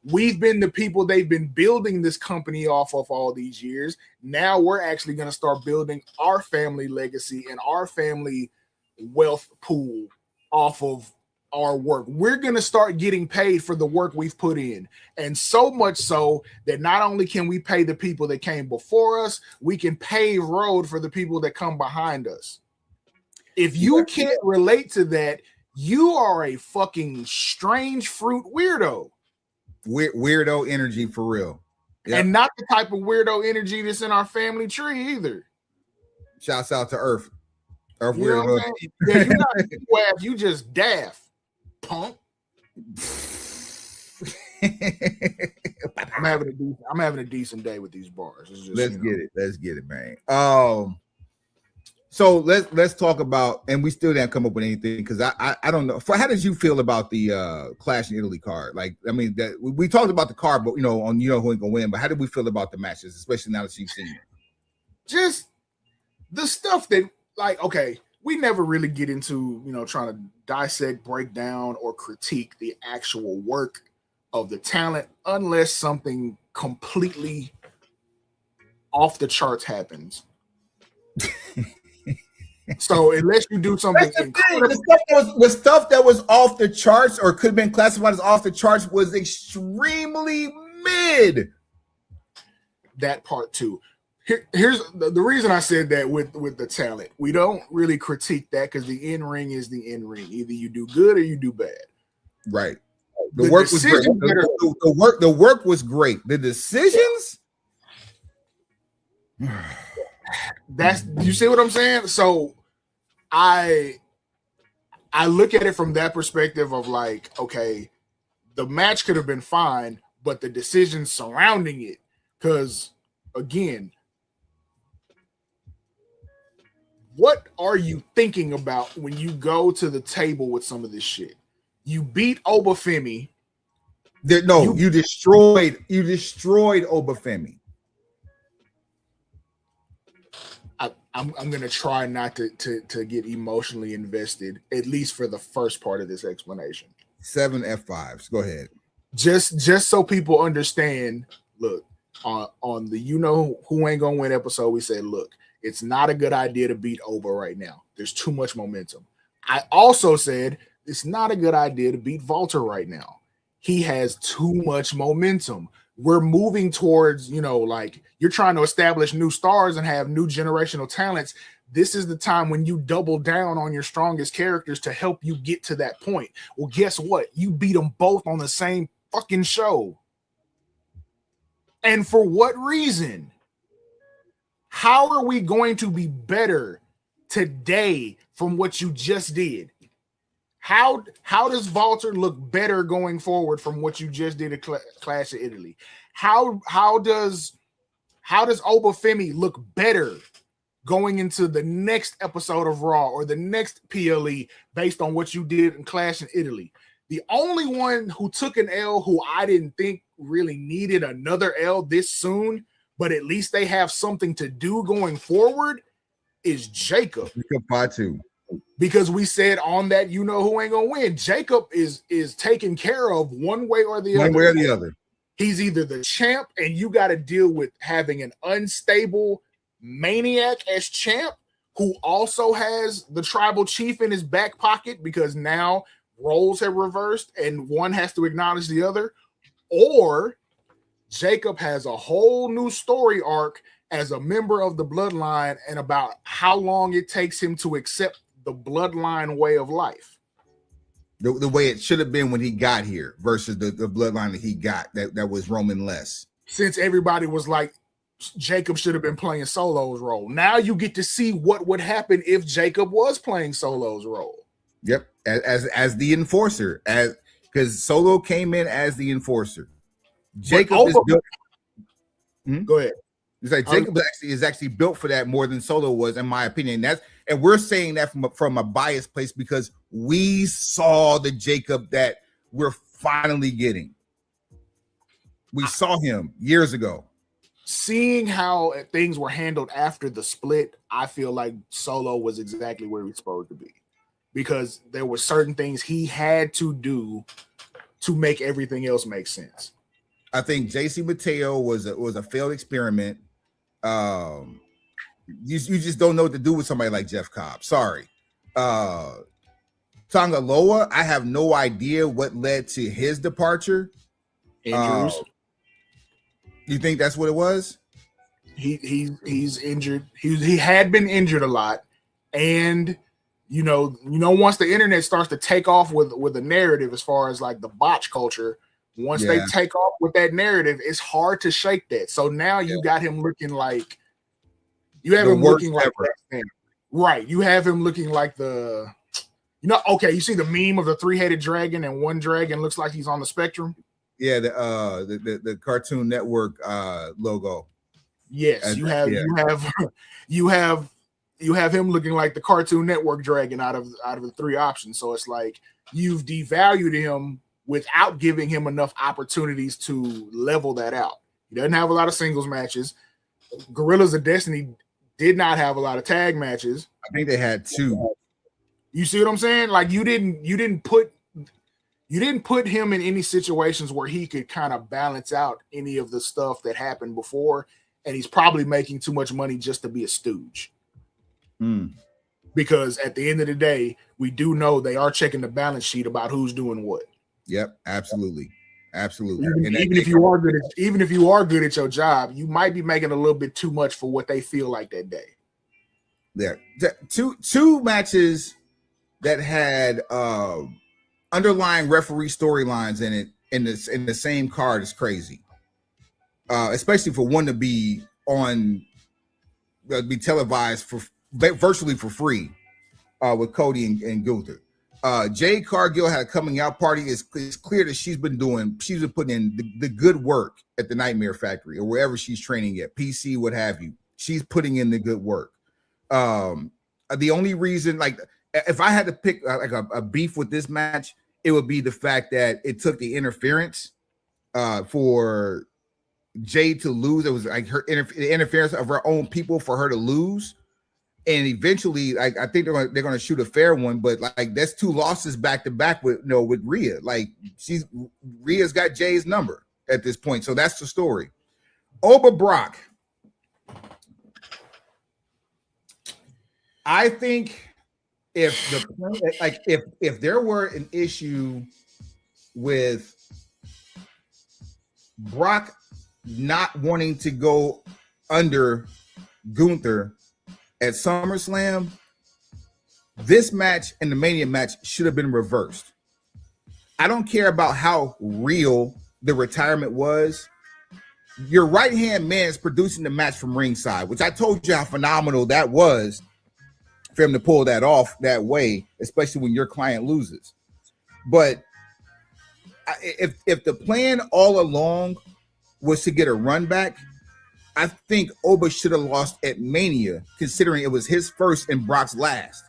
we've been the people they've been building this company off of all these years. Now we're actually gonna start building our family legacy and our family wealth pool off of our work. We're going to start getting paid for the work we've put in. And so much so that not only can we pay the people that came before us, we can pave road for the people that come behind us. If you can't relate to that, you are a fucking strange fruit weirdo. Weirdo energy for real. Yep. And not the type of weirdo energy that's in our family tree either. Shouts out to Earth. Earth you weirdo. Yeah, you're not wav, you just daft. Punk. I'm having a decent day with these bars. Just, let's get it, man. So let's talk about, and we still didn't come up with anything because I don't know. How did you feel about the Clash in Italy card? Like, I mean, that we talked about the card, but who ain't gonna win. But how did we feel about the matches, especially now that you've seen it? Just the stuff that, like, okay, we never really get into trying to dissect, break down, or critique the actual work of the talent unless something completely off the charts happens. So unless you do something incredible, the stuff that was off the charts or could have been classified as off the charts was extremely mid. That part too. Here's the reason I said that with the talent. We don't really critique that because the in-ring is the in-ring. Either you do good or you do bad. Right. The work was great. The work was great. The decisions. That's, you see what I'm saying? So I look at it from that perspective of like, okay, the match could have been fine, but the decisions surrounding it, because again, what are you thinking about when you go to the table with some of this shit? You beat Obafemi. You destroyed Obafemi. I'm gonna try not to get emotionally invested, at least for the first part of this explanation. 7 F5s. Go ahead. Just so people understand. Look, on the who ain't gonna win episode, we said, look, it's not a good idea to beat Oba right now. There's too much momentum. I also said it's not a good idea to beat Walter right now. He has too much momentum. We're moving towards, like you're trying to establish new stars and have new generational talents. This is the time when you double down on your strongest characters to help you get to that point. Well, guess what? You beat them both on the same fucking show. And for what reason? How are we going to be better today from what you just did? How does Walter look better going forward from what you just did at Clash of Italy? How does Obafemi look better going into the next episode of Raw or the next PLE based on what you did in Clash in Italy? The only one who took an L who I didn't think really needed another L this soon, but at least they have something to do going forward, is Jacob. Because we said on that, who ain't gonna win. Jacob is taken care of one way or the other. One way or the other. He's either the champ, and you got to deal with having an unstable maniac as champ who also has the tribal chief in his back pocket because now roles have reversed and one has to acknowledge the other, or Jacob has a whole new story arc as a member of the bloodline and about how long it takes him to accept the bloodline way of life. The way it should have been when he got here versus the bloodline that he got that was Roman less. Since everybody was like, Jacob should have been playing Solo's role. Now you get to see what would happen if Jacob was playing Solo's role. Yep, as the enforcer, because Solo came in as the enforcer. Jacob is built. Go ahead. It's like Jacob is actually built for that more than Solo was, in my opinion. And we're saying that from a biased place because we saw the Jacob that we're finally getting. We saw him years ago. Seeing how things were handled after the split, I feel like Solo was exactly where he was supposed to be, because there were certain things he had to do to make everything else make sense. I think JC Mateo was a failed experiment. You just don't know what to do with somebody like Jeff Cobb. Sorry. Tangaloa, I have no idea what led to his departure. Injuries. You think that's what it was? He's injured. He had been injured a lot, and once the internet starts to take off with a narrative as far as like the botch culture, once they take off with that narrative, it's hard to shake that. So now you got him looking like you have him looking like right. You have him looking like okay. You see the meme of the 3-headed dragon, and one dragon looks like he's on the spectrum. Yeah, the Cartoon Network logo. Yes, you have him looking like the Cartoon Network dragon out of the three options. So it's like you've devalued him without giving him enough opportunities to level that out. He doesn't have a lot of singles matches. Gorillas of Destiny did not have a lot of tag matches. I think they had 2. You see what I'm saying? Like you didn't put him in any situations where he could kind of balance out any of the stuff that happened before, and he's probably making too much money just to be a stooge. Because at the end of the day, we do know they are checking the balance sheet about who's doing what. Yep, absolutely. Even if you are good at your job, you might be making a little bit too much for what they feel like that day. There, two matches that had underlying referee storylines in it in the same card is crazy. Especially for one to be be televised virtually for free with Cody and Gunther. Jade Cargill had a coming out party. It's clear that she's been putting in the good work at the Nightmare Factory or wherever she's training at, PC, what have you. She's putting in the good work. The only reason, like, if I had to pick like a beef with this match, it would be the fact that it took the interference for Jade to lose. It was like the interference of her own people for her to lose. And eventually, like, I think they're going to shoot a fair one, but like that's 2 losses back to back with Rhea. Like Rhea's got Jay's number at this point, so that's the story. Oba Brock, I think if there were an issue with Brock not wanting to go under Gunther at SummerSlam, this match and the Mania match should have been reversed. I don't care about how real the retirement was. Your right-hand man is producing the match from ringside, which I told you how phenomenal that was for him to pull that off that way, especially when your client loses. But if the plan all along was to get a run back, I think Oba should have lost at Mania, considering it was his first and Brock's last.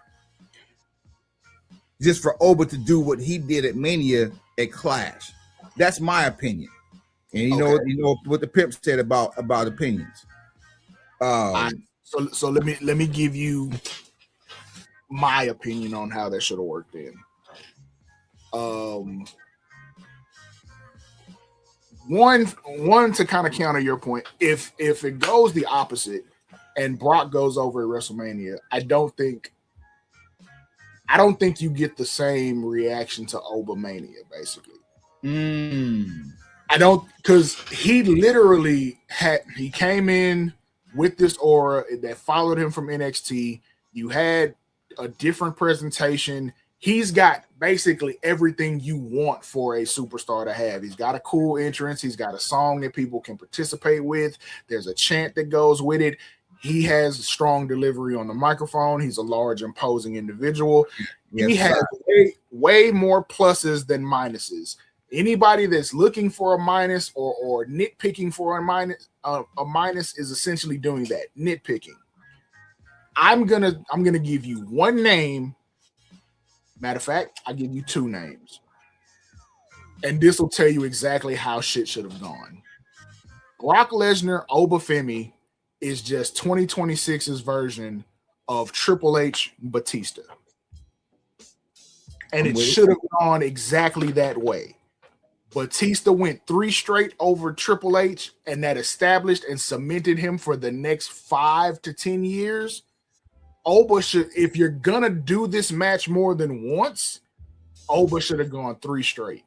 Just for Oba to do what he did at Mania at Clash. That's my opinion. And you know what the pimp said about opinions. So let me give you my opinion on how that should have worked in. One to kind of counter your point, if it goes the opposite and Brock goes over at WrestleMania, I don't think you get the same reaction to Obamania, basically. I don't, because he literally he came in with this aura that followed him from NXT. You had a different presentation. He's got basically everything you want for a superstar to have. He's got a cool entrance. He's got a song that people can participate with. There's a chant that goes with it. He has strong delivery on the microphone. He's a large, imposing individual. Yes, he has way more pluses than minuses. Anybody that's looking for a minus or nitpicking for a minus is essentially doing that, nitpicking. I'm gonna give you one name. Matter of fact, I'll give you two names. And this will tell you exactly how shit should have gone. Brock Lesnar, Obafemi is just 2026's version of Triple H Batista. And it should have gone exactly that way. Batista went 3 straight over Triple H, and that established and cemented him for the next 5 to 10 years. Oba should, if you're gonna do this match more than once, Oba should have gone 3 straight.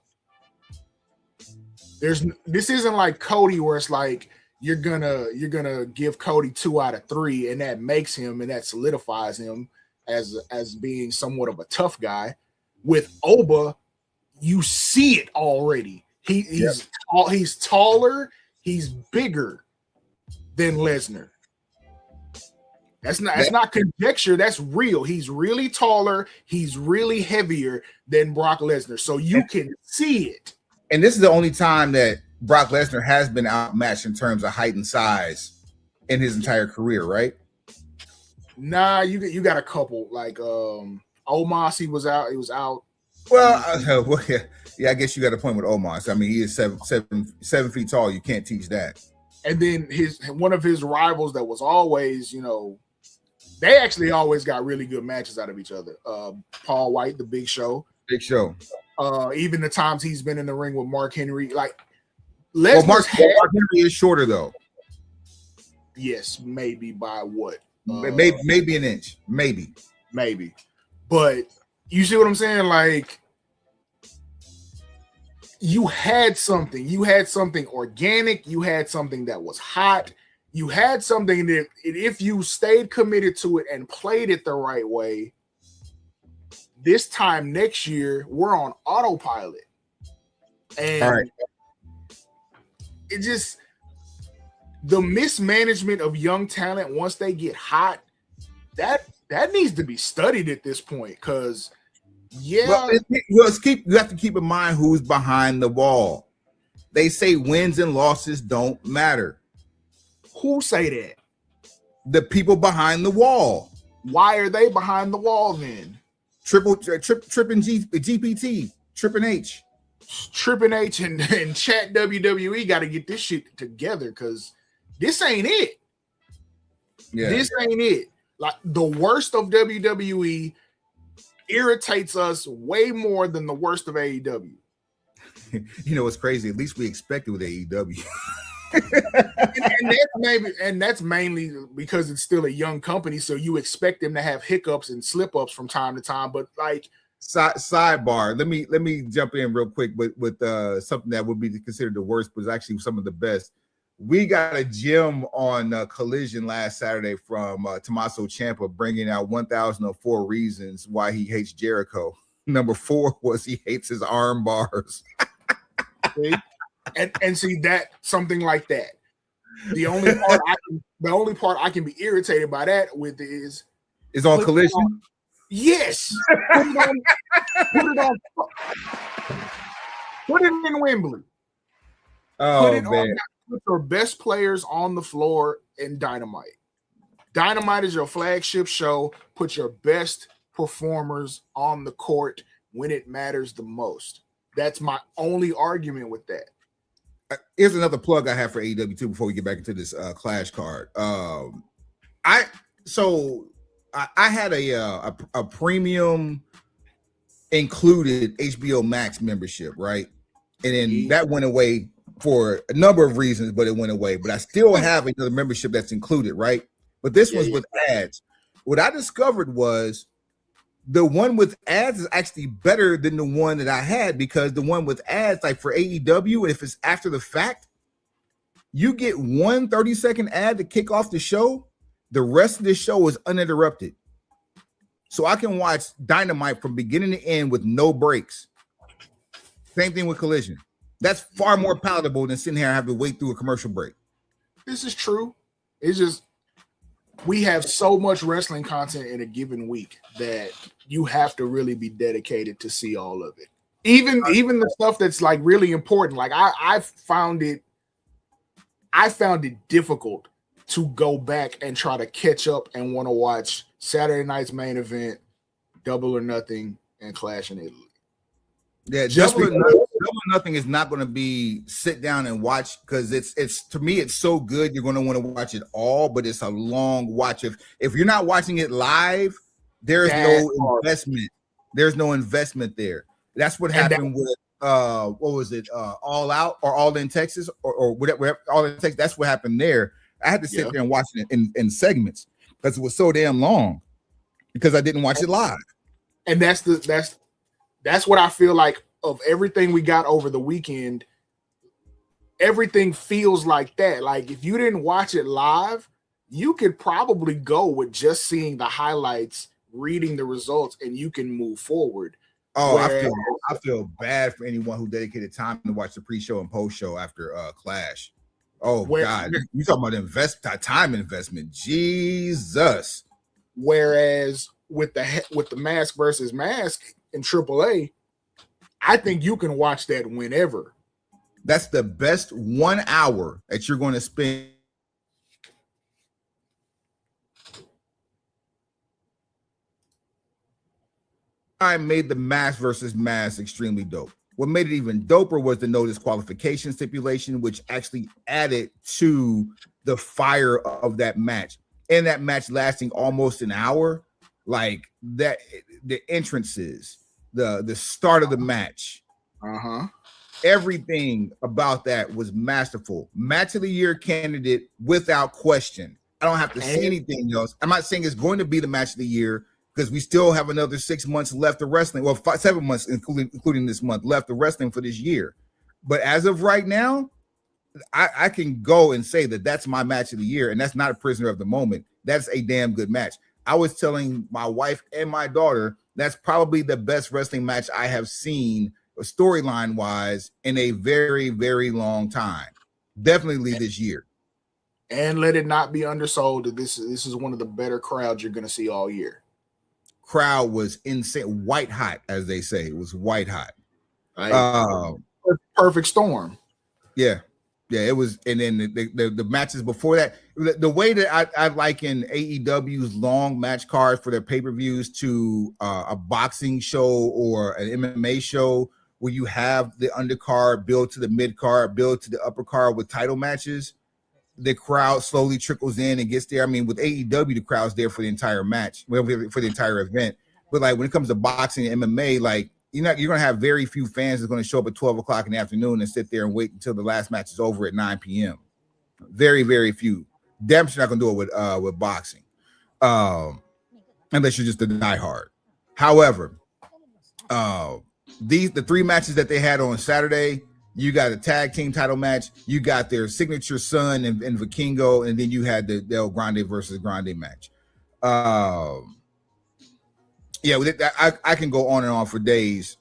This isn't like Cody where it's like you're gonna give Cody 2 out of 3 and that makes him and that solidifies him as being somewhat of a tough guy. With Oba, you see it already. He's tall, he's taller, he's bigger than Lesnar. That's not conjecture, that's real. He's really taller, he's really heavier than Brock Lesnar. So you can see it. And this is the only time that Brock Lesnar has been outmatched in terms of height and size in his entire career, right? Nah, you got a couple. Like Omos, he was out. Well, yeah, I guess you got a point with Omos. I mean, he is 7 feet tall. You can't teach that. And then one of his rivals that was always, they actually always got really good matches out of each other. Paul White, the Big Show. Even the times he's been in the ring with Mark Henry, like Mark Henry is shorter though. Yes, maybe by what? Maybe an inch, maybe. But you see what I'm saying? Like you had something organic. You had something that was hot. You had something that if you stayed committed to it and played it the right way, this time next year, we're on autopilot. And it just, the mismanagement of young talent once they get hot, that needs to be studied at this point. Because, you have to keep in mind who's behind the wall. They say wins and losses don't matter. Who say that? The people behind the wall. Why are they behind the wall then? Tripping GPT, Tripping H and Chat WWE got to get this shit together because this ain't it. Yeah. This ain't it. Like the worst of WWE irritates us way more than the worst of AEW. It's crazy. At least we expect it with AEW. and that's mainly because it's still a young company, so you expect them to have hiccups and slip-ups from time to time. But like sidebar, let me jump in real quick with something that would be considered the worst, but it's actually some of the best. We got a gem on Collision last Saturday from Tommaso Ciampa bringing out 1,004 reasons why he hates Jericho. Number 4 was he hates his arm bars. And see that something like that. The only part I can be irritated by that with is on Collision. Yes. Put it in Wembley. Put your best players on the floor in Dynamite. Dynamite is your flagship show. Put your best performers on the court when it matters the most. That's my only argument with that. Here's another plug I have for AEW too before we get back into this Clash card. I had a premium included HBO Max membership, right? And then that went away for a number of reasons, but it went away. But I still have another membership that's included, right? But this one's with ads. What I discovered was the one with ads is actually better than the one that I had, because the one with ads, like for AEW, if it's after the fact, you get one 30-second ad to kick off the show. The rest of the show is uninterrupted. So I can watch Dynamite from beginning to end with no breaks. Same thing with Collision. That's far more palatable than sitting here and having to wait through a commercial break. This is true. It's just we have so much wrestling content in a given week that you have to really be dedicated to see all of it. Even the stuff that's like really important. Like I found it difficult to go back and try to catch up and want to watch Saturday night's main event, Double or Nothing, and Clash in Italy. Yeah, Double or Nothing is not going to be sit down and watch, because it's to me it's so good you're going to want to watch it all, but it's a long watch. If you're not watching it live, there's no investment. There's no investment there. That's what happened with what was it? All Out or All in Texas or whatever. All in Texas. That's what happened there. I had to sit there and watch it in segments because it was so damn long because I didn't watch it live. And that's what I feel like of everything we got over the weekend. Everything feels like that. Like if you didn't watch it live, you could probably go with just seeing the highlights, reading the results, and you can move forward. Oh, I feel bad for anyone who dedicated time to watch the pre-show and post-show after Clash. Oh God, you talking about time investment? Jesus. Whereas with the mask versus mask in AAA, I think you can watch that whenever. That's the best 1 hour that you're going to spend. I made the mask versus mask extremely dope. What made it even doper was the no disqualification stipulation, which actually added to the fire of that match. And that match lasting almost an hour, like that, the entrances, the start of the match, everything about that was masterful. Match of the year candidate without question. I don't have to say anything else. I'm not saying it's going to be the match of the year, because we still have another 6 months left of wrestling. Well, 7 months, including this month, left of wrestling for this year. But as of right now, I can go and say that that's my match of the year, and that's not a prisoner of the moment. That's a damn good match. I was telling my wife and my daughter that's probably the best wrestling match I have seen storyline-wise in a very, very long time. Definitely this year. And let it not be undersold that this is one of the better crowds you're going to see all year. Crowd was insane, white hot, as they say. It was white hot. Perfect storm. Yeah, it was. And then the matches before that, the way that I liken AEW's long match card for their pay-per-views to a boxing show or an MMA show, where you have the undercard build to the mid card, build to the upper card with title matches. The crowd slowly trickles in and gets there. I mean, with AEW, the crowd's there for the entire match, for the entire event. But like when it comes to boxing and MMA, like you're going to have very few fans that's going to show up at 12 o'clock in the afternoon and sit there and wait until the last match is over at 9 p.m. Very, very few. Damn sure not going to do it with boxing, unless you're just a diehard. However, the three matches that they had on Saturday. You got a tag team title match. You got their signature son and Vikingo, and then you had the El Grande versus Grande match. I can go on and on for days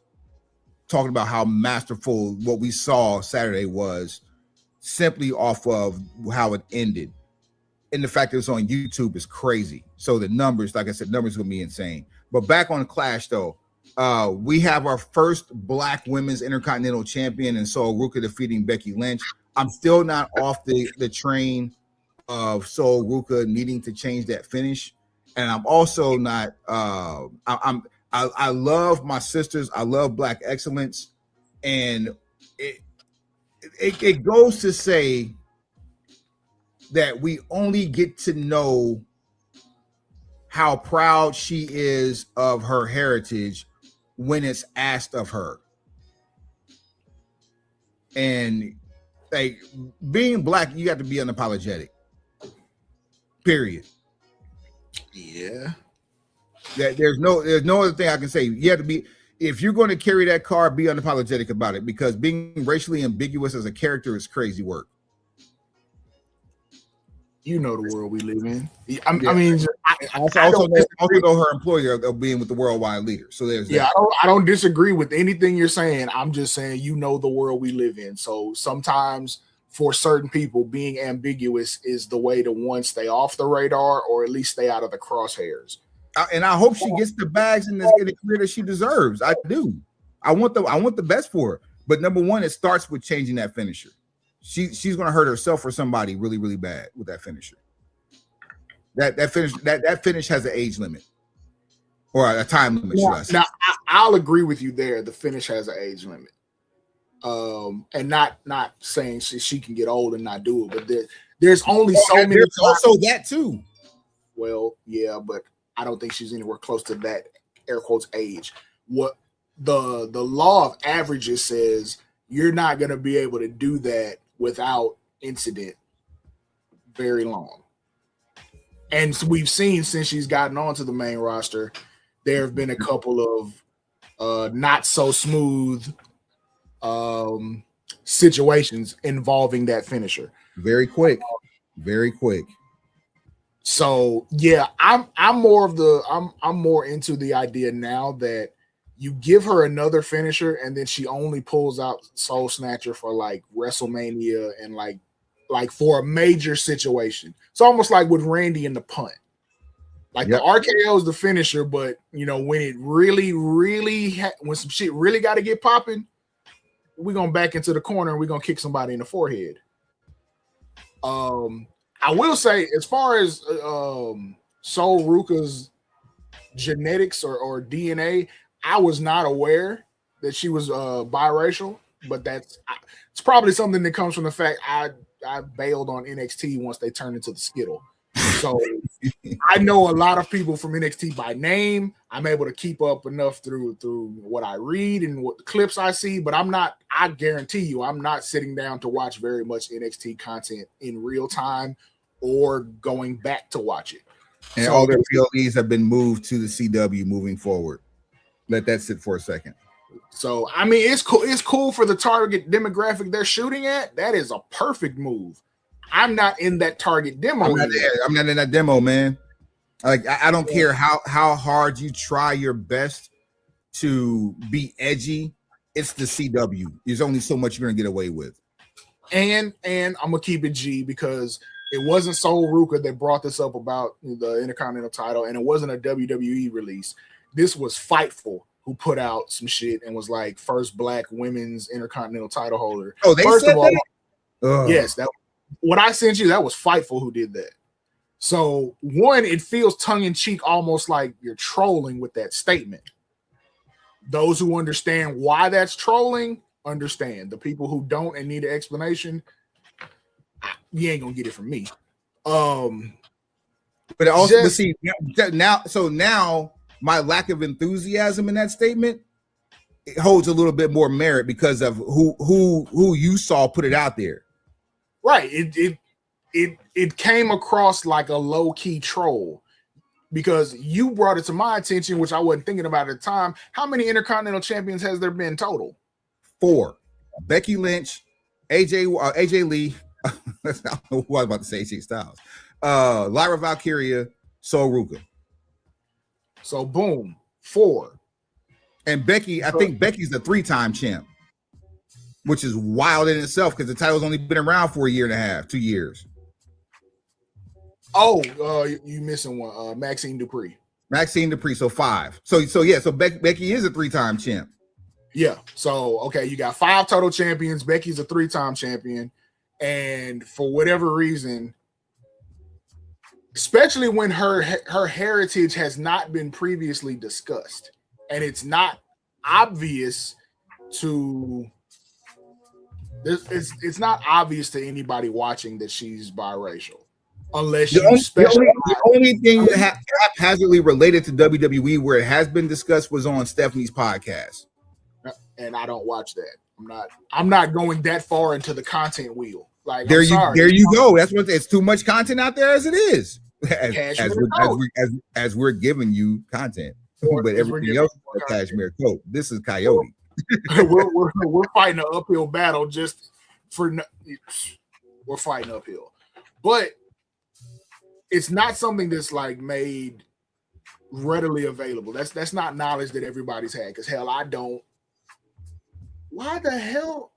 talking about how masterful what we saw Saturday was, simply off of how it ended. And the fact that it's on YouTube is crazy. So the numbers, like I said, numbers will be insane. But back on Clash, though. We have our first Black Women's Intercontinental Champion in Sol Ruka defeating Becky Lynch. I'm still not off the train of Sol Ruka needing to change that finish, and I'm also not. I love my sisters. I love Black excellence, and it goes to say that we only get to know how proud she is of her heritage when it's asked of her. And like being Black, you have to be unapologetic. Period. Yeah. There's no other thing I can say. You have to be, if you're going to carry that card, be unapologetic about it, because being racially ambiguous as a character is crazy work. You know the world we live in. I also know her employer of being with the worldwide leader. So there's that. I don't disagree with anything you're saying. I'm just saying you know the world we live in. So sometimes for certain people, being ambiguous is the way to one, stay off the radar or at least stay out of the crosshairs. And I hope she gets the bags in the career that she deserves. I do. I want the best for her. But number one, it starts with changing that finisher. She's going to hurt herself or somebody really, really bad with that finisher. That finish has an age limit or a time limit. Now I'll agree with you there. The finish has an age limit, and not saying she can get old and not do it, but there's only so many. There's also that too. Well, yeah, but I don't think she's anywhere close to that air quotes age. What the law of averages says, you're not going to be able to do that without incident very long. And so we've seen since she's gotten onto the main roster, there have been a couple of not so smooth situations involving that finisher. Very quick. So yeah, I'm more into the idea now that you give her another finisher and then she only pulls out Soul Snatcher for like WrestleMania and like for a major situation. It's almost like with Randy in the punt. Like the RKO is the finisher, but you know, when it really, when some shit really got to get popping, we're gonna back into the corner and we're gonna kick somebody in the forehead. I will say, as far as Sol Ruka's genetics or DNA, I was not aware that she was biracial, but it's probably something that comes from the fact I bailed on NXT once they turned into the Skittle. So I know a lot of people from NXT by name. I'm able to keep up enough through what I read and what the clips I see, but I guarantee you, I'm not sitting down to watch very much NXT content in real time or going back to watch it. And so all their PLEs have been moved to the CW moving forward. Let that sit for a second. So, I mean, it's cool. It's cool for the target demographic they're shooting at. That is a perfect move. I'm not in that target demo. I'm not in that demo, man. Like, I don't care how hard you try your best to be edgy. It's the CW. There's only so much you're gonna get away with. And I'm gonna keep it G because it wasn't Sol Ruka that brought this up about the Intercontinental title, and it wasn't a WWE release. This was Fightful, who put out some shit and was like first Black women's Intercontinental title holder. Oh, they first said of all, that? Yes, that what I sent you, that was Fightful who did that. So one, it feels tongue-in-cheek, almost like you're trolling with that statement. Those who understand why that's trolling, understand. The people who don't and need an explanation, you ain't gonna get it from me. But also, see now my lack of enthusiasm in that statement, it holds a little bit more merit because of who you saw put it out there. Right. It came across like a low-key troll because you brought it to my attention, which I wasn't thinking about at the time. How many Intercontinental champions has there been total? 4. Becky Lynch, AJ Lee. I don't know who I was about to say. AJ Styles, Lyra Valkyria, Sol Ruka. So boom, 4. And Becky, I think Becky's the 3-time champ, which is wild in itself because the title's only been around for a year and a half, 2 years. Oh, you missing one? Maxine Dupree. So 5. So Becky is a 3-time champ. Yeah. So okay, you got 5 total champions. Becky's a 3-time champion, and for whatever reason, especially when her heritage has not been previously discussed, and it's not obvious to. It's not obvious to anybody watching that she's biracial, unless the only thing that haphazardly related to WWE where it has been discussed was on Stephanie's podcast. And I don't watch that. I'm not going that far into the content wheel. Like there you go. That's what it's too much content out there as it is. As we're giving you content, but everything else is Cashmere Coat. This is Coyote. we're fighting an uphill battle we're fighting uphill, but it's not something that's like made readily available. That's not knowledge that everybody's had, because hell, I don't. Why the hell?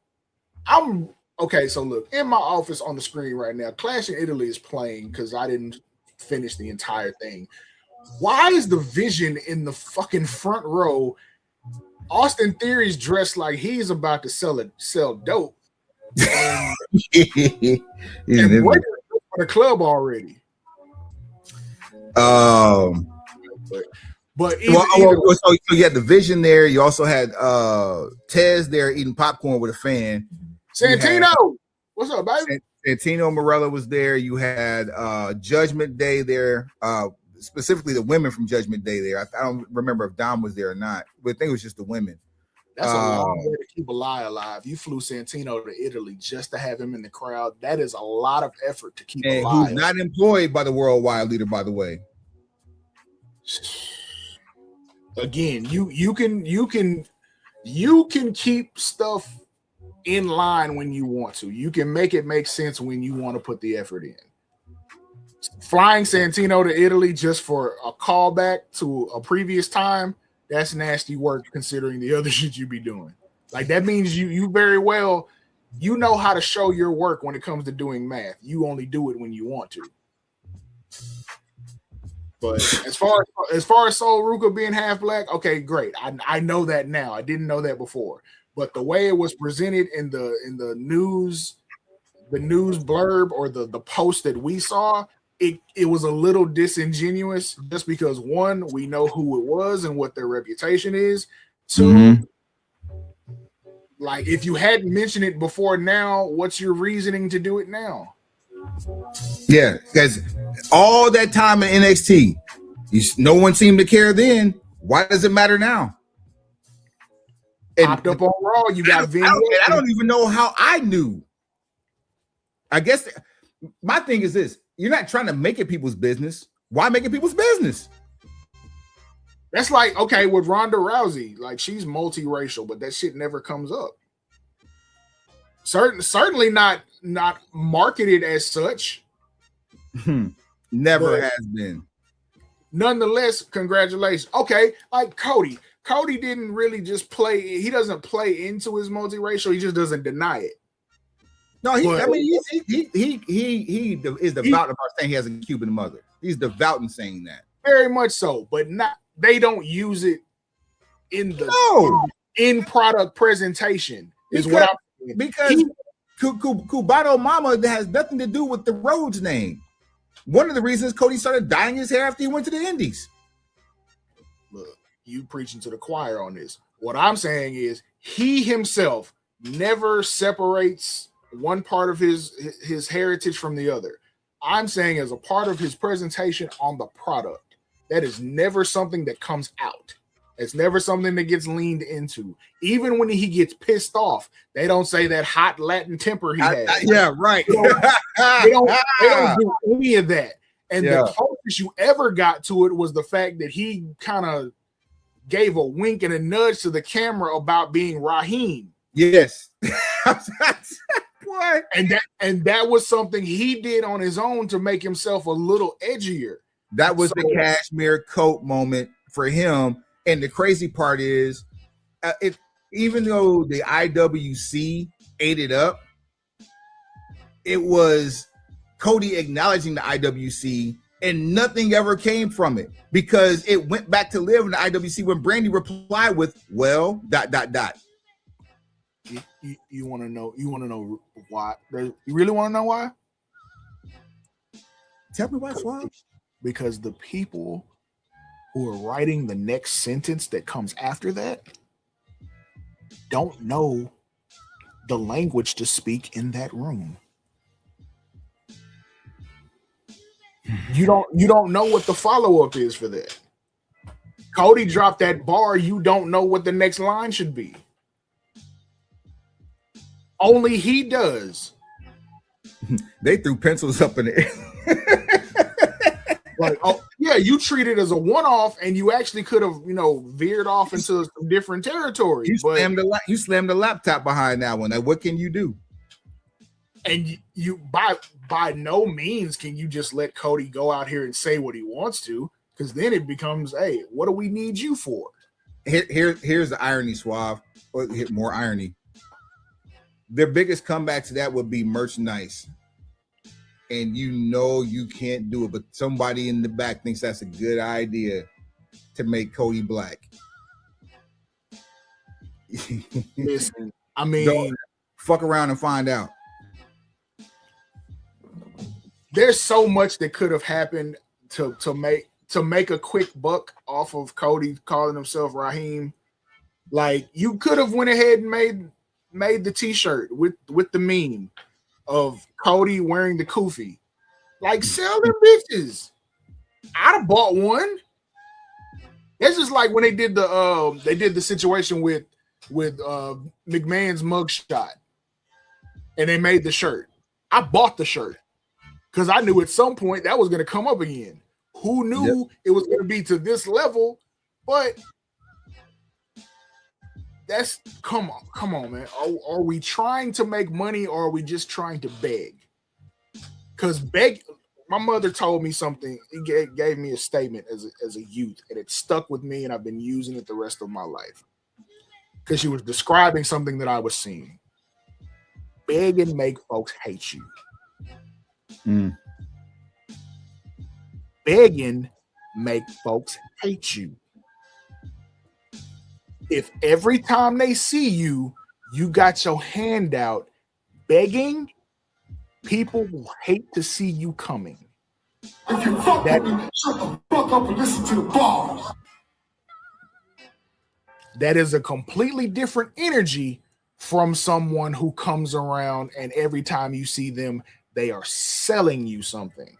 I'm okay. So look, in my office on the screen right now, Clash in Italy is playing because I didn't finish the entire thing. Why is the Vision in the fucking front row? Austin Theory's dressed like he's about to sell dope. And, and for the club already. But so you had the Vision there. You also had Tez there eating popcorn with a fan. Santino, what's up, baby? Santino Marella was there. You had Judgment Day there. Specifically the women from Judgment Day there. I don't remember if Dom was there or not, but I think it was just the women. That's a long way to keep a lie alive. You flew Santino to Italy just to have him in the crowd. That is a lot of effort to keep alive. Who's not employed by the worldwide leader, by the way. Again, you can keep stuff in line when you want to. You can make it make sense when you want to put the effort in. Flying Santino to Italy just for a callback to a previous time, that's nasty work considering the other shit you be doing. Like that means you very well, you know how to show your work when it comes to doing math. You only do it when you want to. But as far as Sol Ruka being half black, okay, great. I know that now. I didn't know that before. But the way it was presented in the news blurb or the post that we saw, it was a little disingenuous just because one, we know who it was and what their reputation is. Two, like if you hadn't mentioned it before now, what's your reasoning to do it now? Yeah, because all that time in NXT, no one seemed to care then. Why does it matter now? Popped up on Raw, you got I don't even know how I knew. I guess my thing is this. You're not trying to make it people's business. Why make it people's business? That's like, okay, with Ronda Rousey, like she's multiracial, but that shit never comes up. Certainly not marketed as such. Never has been. Nonetheless, congratulations. Okay, like Cody. Cody didn't really just play. He doesn't play into his multiracial. He just doesn't deny it. No, he is devout about saying he has a Cuban mother. He's devout in saying that. Very much so, but not. They don't use it in the in product presentation. Because Cubano Mama has nothing to do with the Rhodes name. One of the reasons Cody started dyeing his hair after he went to the Indies. Look, you preaching to the choir on this. What I'm saying is he himself never separates one part of his heritage from the other. I'm saying as a part of his presentation on the product, that is never something that comes out. It's never something that gets leaned into. Even when he gets pissed off, they don't say that hot Latin temper he has. Yeah, right. They don't do any of that. And the closest you ever got to it was the fact that he kind of gave a wink and a nudge to the camera about being Raheem. Yes. What? And that was something he did on his own to make himself a little edgier. That was the Cashmere coat moment for him. And the crazy part is, even though the IWC ate it up, it was Cody acknowledging the IWC, and nothing ever came from it because it went back to live in the IWC when Brandy replied with, "Well, ... You want to know why? You really want to know why? Tell me why, Swab. Because the people who are writing the next sentence that comes after that don't know the language to speak in that room. You don't know what the follow-up is for that. Cody dropped that bar, you don't know what the next line should be. Only he does. They threw pencils up in the air. Like, oh yeah, you treat it as a one-off, and you actually could have, veered off into some different territory. You slammed the laptop behind that one. Like, what can you do? And you by no means can you just let Cody go out here and say what he wants to, because then it becomes, hey, what do we need you for? Here's the irony, Suave, or more irony. Their biggest comeback to that would be merchandise. And you can't do it, but somebody in the back thinks that's a good idea to make Cody black. Listen, I mean, fuck around and find out. There's so much that could have happened to make a quick buck off of Cody calling himself Raheem. Like, you could have went ahead and made the t-shirt with the meme of Cody wearing the kufi. Like, sell them bitches. I'd have bought one. It's just like when they did the situation with McMahon's mugshot, and they made the shirt. I bought the shirt because I knew at some point that was going to come up again. Who knew it was going to be to this level? But that's come on, man. Are we trying to make money, or are we just trying to beg? Because my mother told me something. He gave me a statement as a youth, and it stuck with me, and I've been using it the rest of my life. Because she was describing something that I was seeing. Beg and make folks hate you. Begging make folks hate you. If every time they see you, you got your hand out begging, people will hate to see you coming. If you fuck with me, shut the fuck up and listen to the bars. That is a completely different energy from someone who comes around and every time you see them, they are selling you something.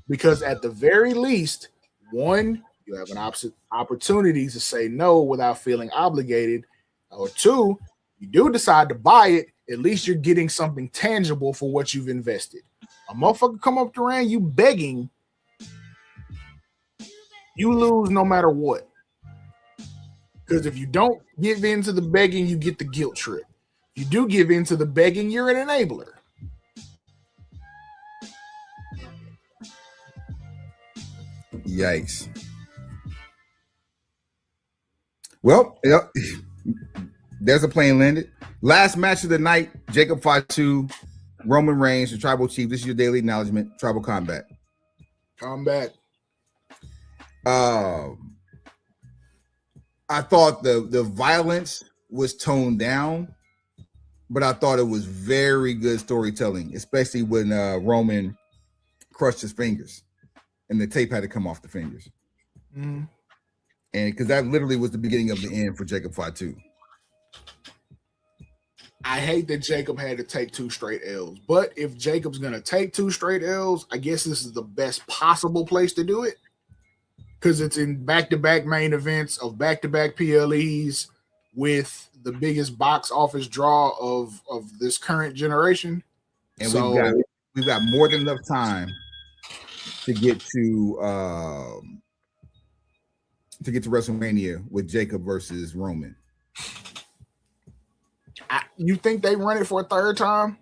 Because at the very least, one, you have an opportunity to say no without feeling obligated. Or two, you do decide to buy it, at least you're getting something tangible for what you've invested. A motherfucker come up around you begging, you lose no matter what. Because if you don't give in to the begging, you get the guilt trip. If you do give in to the begging, you're an enabler. Yikes. Well, there's a plane landed. Last match of the night, Jacob Fatu, Roman Reigns, the Tribal Chief. This is your daily acknowledgement. Tribal Combat. I thought the violence was toned down, but I thought it was very good storytelling, especially when Roman crushed his fingers and the tape had to come off the fingers. Mm-hmm. And because that literally was the beginning of the end for Jacob Fatu. I hate that Jacob had to take 2 straight L's, but if Jacob's going to take 2 straight L's, I guess this is the best possible place to do it because it's in back-to-back main events of back-to-back PLEs with the biggest box office draw of this current generation. And so, we've got more than enough time to get to WrestleMania with Jacob versus Roman. You think they run it for a third time?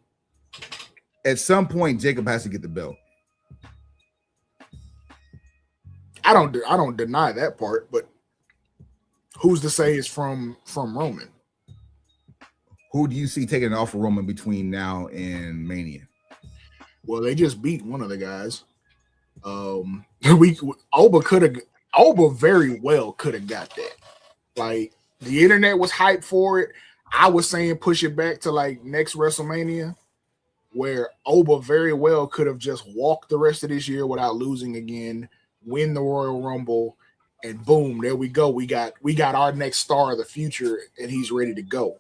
At some point, Jacob has to get the belt. I don't deny that part, but who's to say it's from Roman? Who do you see taking it off of Roman between now and Mania? Well, they just beat one of the guys. Oba very well could have got that. Like, the internet was hyped for it. I was saying push it back to like next WrestleMania, where Oba very well could have just walked the rest of this year without losing again, win the Royal Rumble, and boom, there we go. We got our next star of the future, and he's ready to go.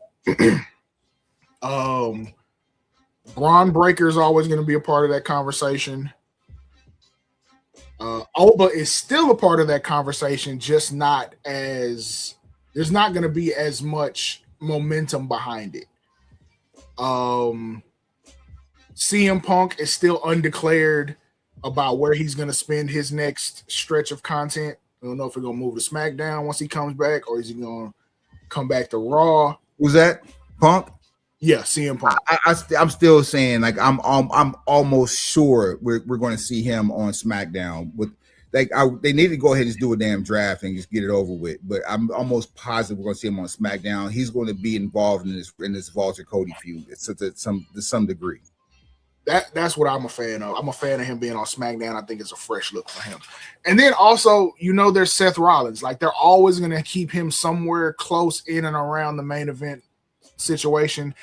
Braun Breaker is always going to be a part of that conversation. Oba is still a part of that conversation, just not as there's not going to be as much momentum behind it. CM Punk is still undeclared about where he's going to spend his next stretch of content. I don't know if he's going to move to SmackDown once he comes back, or is he going to come back to Raw? Who's that? Punk? Yeah, CM Punk. I'm still saying, like, I'm almost sure we're going to see him on SmackDown. With they need to go ahead and just do a damn draft and just get it over with. But I'm almost positive we're going to see him on SmackDown. He's going to be involved in this Walter Cody feud to some degree. That's what I'm a fan of. I'm a fan of him being on SmackDown. I think it's a fresh look for him. And then also, there's Seth Rollins. Like, they're always going to keep him somewhere close in and around the main event situation.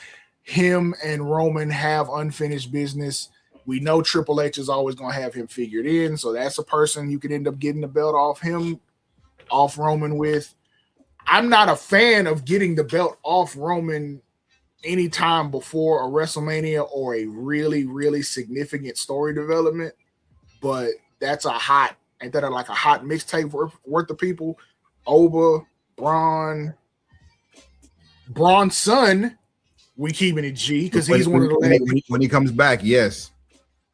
Him and Roman have unfinished business. We know Triple H is always going to have him figured in, so that's a person you could end up getting the belt off Roman with. I'm not a fan of getting the belt off Roman anytime before a WrestleMania or a really, really significant story development, but that's ain't that like a hot mixtape worth of people? Oba, Braun's son, we keeping it G because he's one of the last. When he comes back, yes.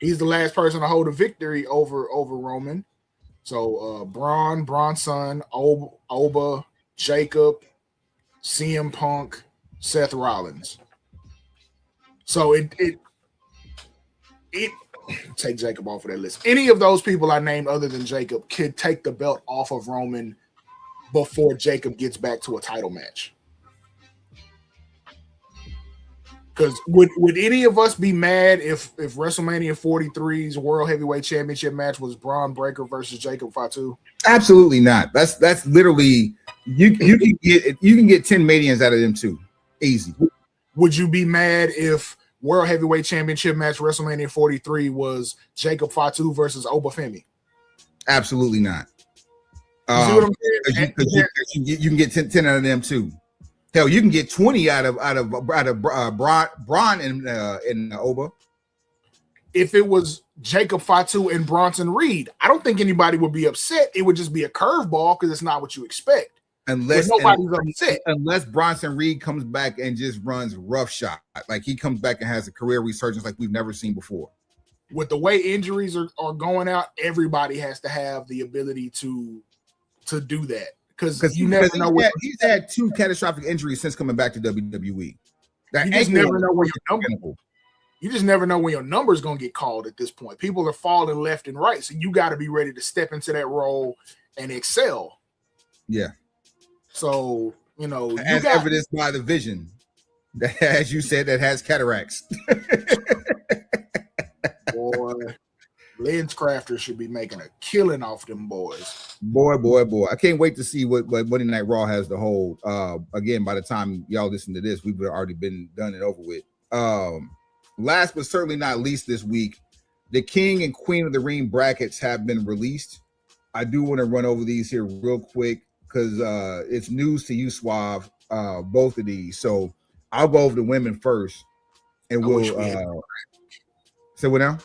He's the last person to hold a victory over Roman. So Braun's son, Oba, Jacob, CM Punk, Seth Rollins. So it take Jacob off of that list. Any of those people I named other than Jacob could take the belt off of Roman before Jacob gets back to a title match. Because would any of us be mad if WrestleMania 43's World Heavyweight Championship match was Braun Breaker versus Jacob Fatu? Absolutely not. That's literally you can get 10 Madians out of them too. Easy. Would you be mad if World Heavyweight Championship match WrestleMania 43 was Jacob Fatu versus Oba Femi? Absolutely not. You see what I'm saying? You can get 10 out of them too. Hell, you can get 20 out of Braun and Oba. If it was Jacob Fatu and Bronson Reed, I don't think anybody would be upset. It would just be a curveball because it's not what you expect. Unless nobody's upset. Unless Bronson Reed comes back and just runs roughshod, like he comes back and has a career resurgence like we've never seen before. With the way injuries are going out, everybody has to have the ability to do that. Because you never know he's had 2 catastrophic injuries since coming back to WWE. You just never know where your number. You just never know when your number is going to get called at this point. People are falling left and right, so you got to be ready to step into that role and excel. Yeah. So as evidenced by the vision that, as you said, that has cataracts. Boy, Lens Crafter should be making a killing off them boys. Boy. I can't wait to see what Monday Night Raw has to hold. Again, by the time y'all listen to this, we've already been done and over with. Last but certainly not least this week, the King and Queen of the Ring brackets have been released. I do want to run over these here real quick because it's news to you, Suave, both of these. So I'll go over the women first, and we'll say what now?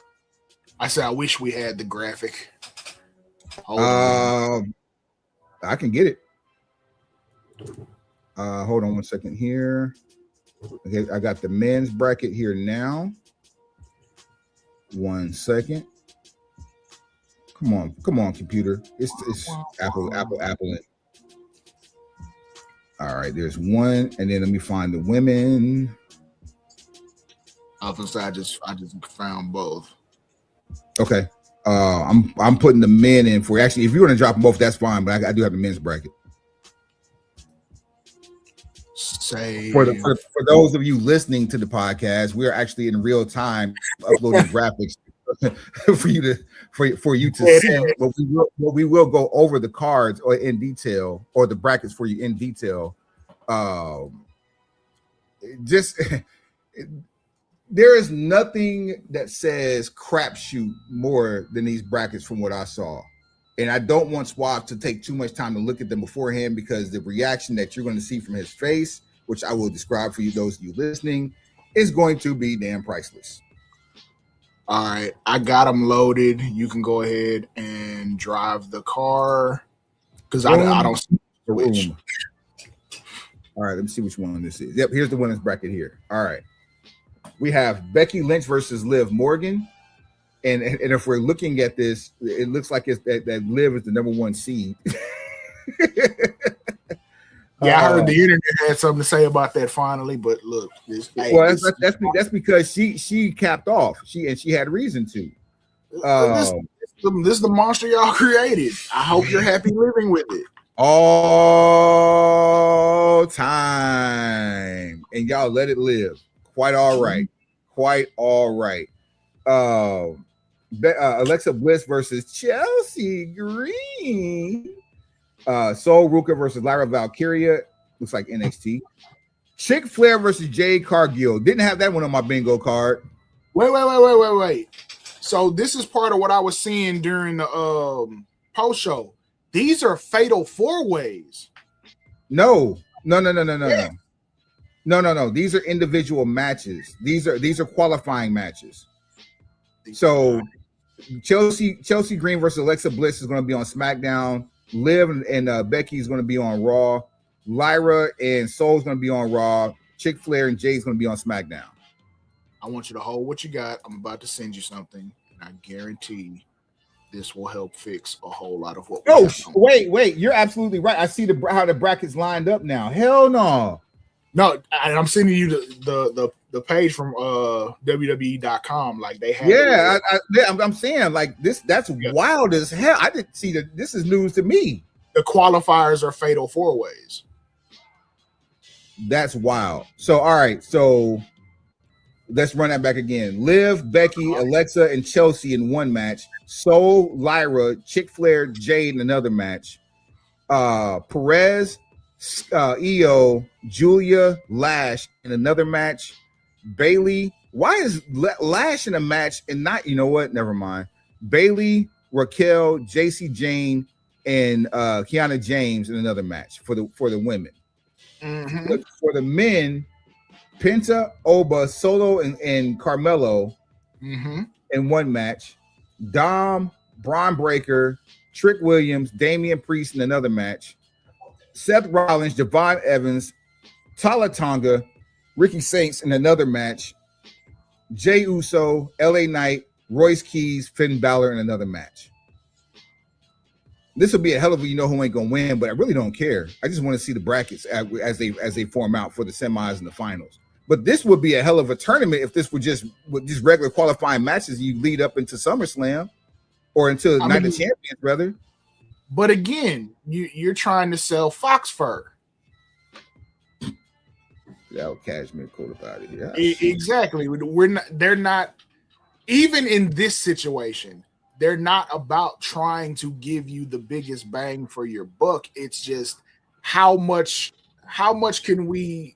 I said I wish we had the graphic. I can get it. Hold on one second here. Okay, I got the men's bracket here now. 1 second. Come on, computer. It's Apple. All right, there's one, and then let me find the women. I just found both. Okay. I'm putting the men in for actually. If you want to drop them both, that's fine. But I do have the men's bracket. For those of you listening to the podcast, we are actually in real time uploading graphics for you to see. But we will go over the cards or in detail, or the brackets for you in detail. There is nothing that says crapshoot more than these brackets from what I saw. And I don't want Swab to take too much time to look at them beforehand, because the reaction that you're going to see from his face, which I will describe for you, those of you listening, is going to be damn priceless. All right, I got them loaded. You can go ahead and drive the car because I don't see which. All right, let me see which one this is. Yep, here's the winner's bracket here. All right. We have Becky Lynch versus Liv Morgan. And if we're looking at this, it looks like it's that Liv is the number 1 seed. Yeah, I heard the internet had something to say about that finally, but look, that's because she capped off. She had reason to. This is the monster y'all created. I hope you're happy living with it. All time, and y'all let it live. Quite all right. Alexa Bliss versus Chelsea Green. Sol Ruka versus Lyra Valkyria. Looks like NXT. Chick Flair versus Jade Cargill. Didn't have that one on my bingo card. Wait. So this is part of what I was seeing during the post show. These are fatal 4-ways. No. Yeah. No. These are individual matches. These are qualifying matches. So Chelsea Green versus Alexa Bliss is going to be on SmackDown. Liv and Becky is going to be on Raw. Lyra and Soul is going to be on Raw. Chick Flair and Jay is going to be on SmackDown. I want you to hold what you got. I'm about to send you something, and I guarantee this will help fix a whole lot of what. Oh, wait! You're absolutely right. I see how the brackets lined up now. Hell no. No, I'm sending you the page from WWE.com. Like they have. Yeah, I'm saying like this. That's wild as hell. I didn't see that. This is news to me. The qualifiers are fatal 4-ways. That's wild. So all right, so let's run that back again. Liv, Becky, Alexa, and Chelsea in one match. Soul, Lyra, Chick Flair, Jade in another match. Perez, Io, Julia, Lash in another match. Bailey. Why is Lash in a match and not? You know what? Never mind. Bailey, Raquel, JC Jane, and Kiana James in another match for the women. Mm-hmm. For the men, Penta, Oba, Solo, and Carmelo in one match. Dom, Braun Breaker, Trick Williams, Damian Priest in another match. Seth Rollins, Javon Evans, Tala Tonga, Ricky Saints in another match. Jey Uso, LA Knight, Royce Keys, Finn Balor in another match. This will be a hell of a who ain't gonna win, but I really don't care. I just want to see the brackets as they form out for the semis and the finals. But this would be a hell of a tournament if this were just regular qualifying matches you lead up into SummerSlam or into Night of Champions, rather. But again, you're trying to sell fox fur. Yeah, Cashmere cool about it. Yeah, exactly. They're not even in this situation. They're not about trying to give you the biggest bang for your buck. It's just how much can we?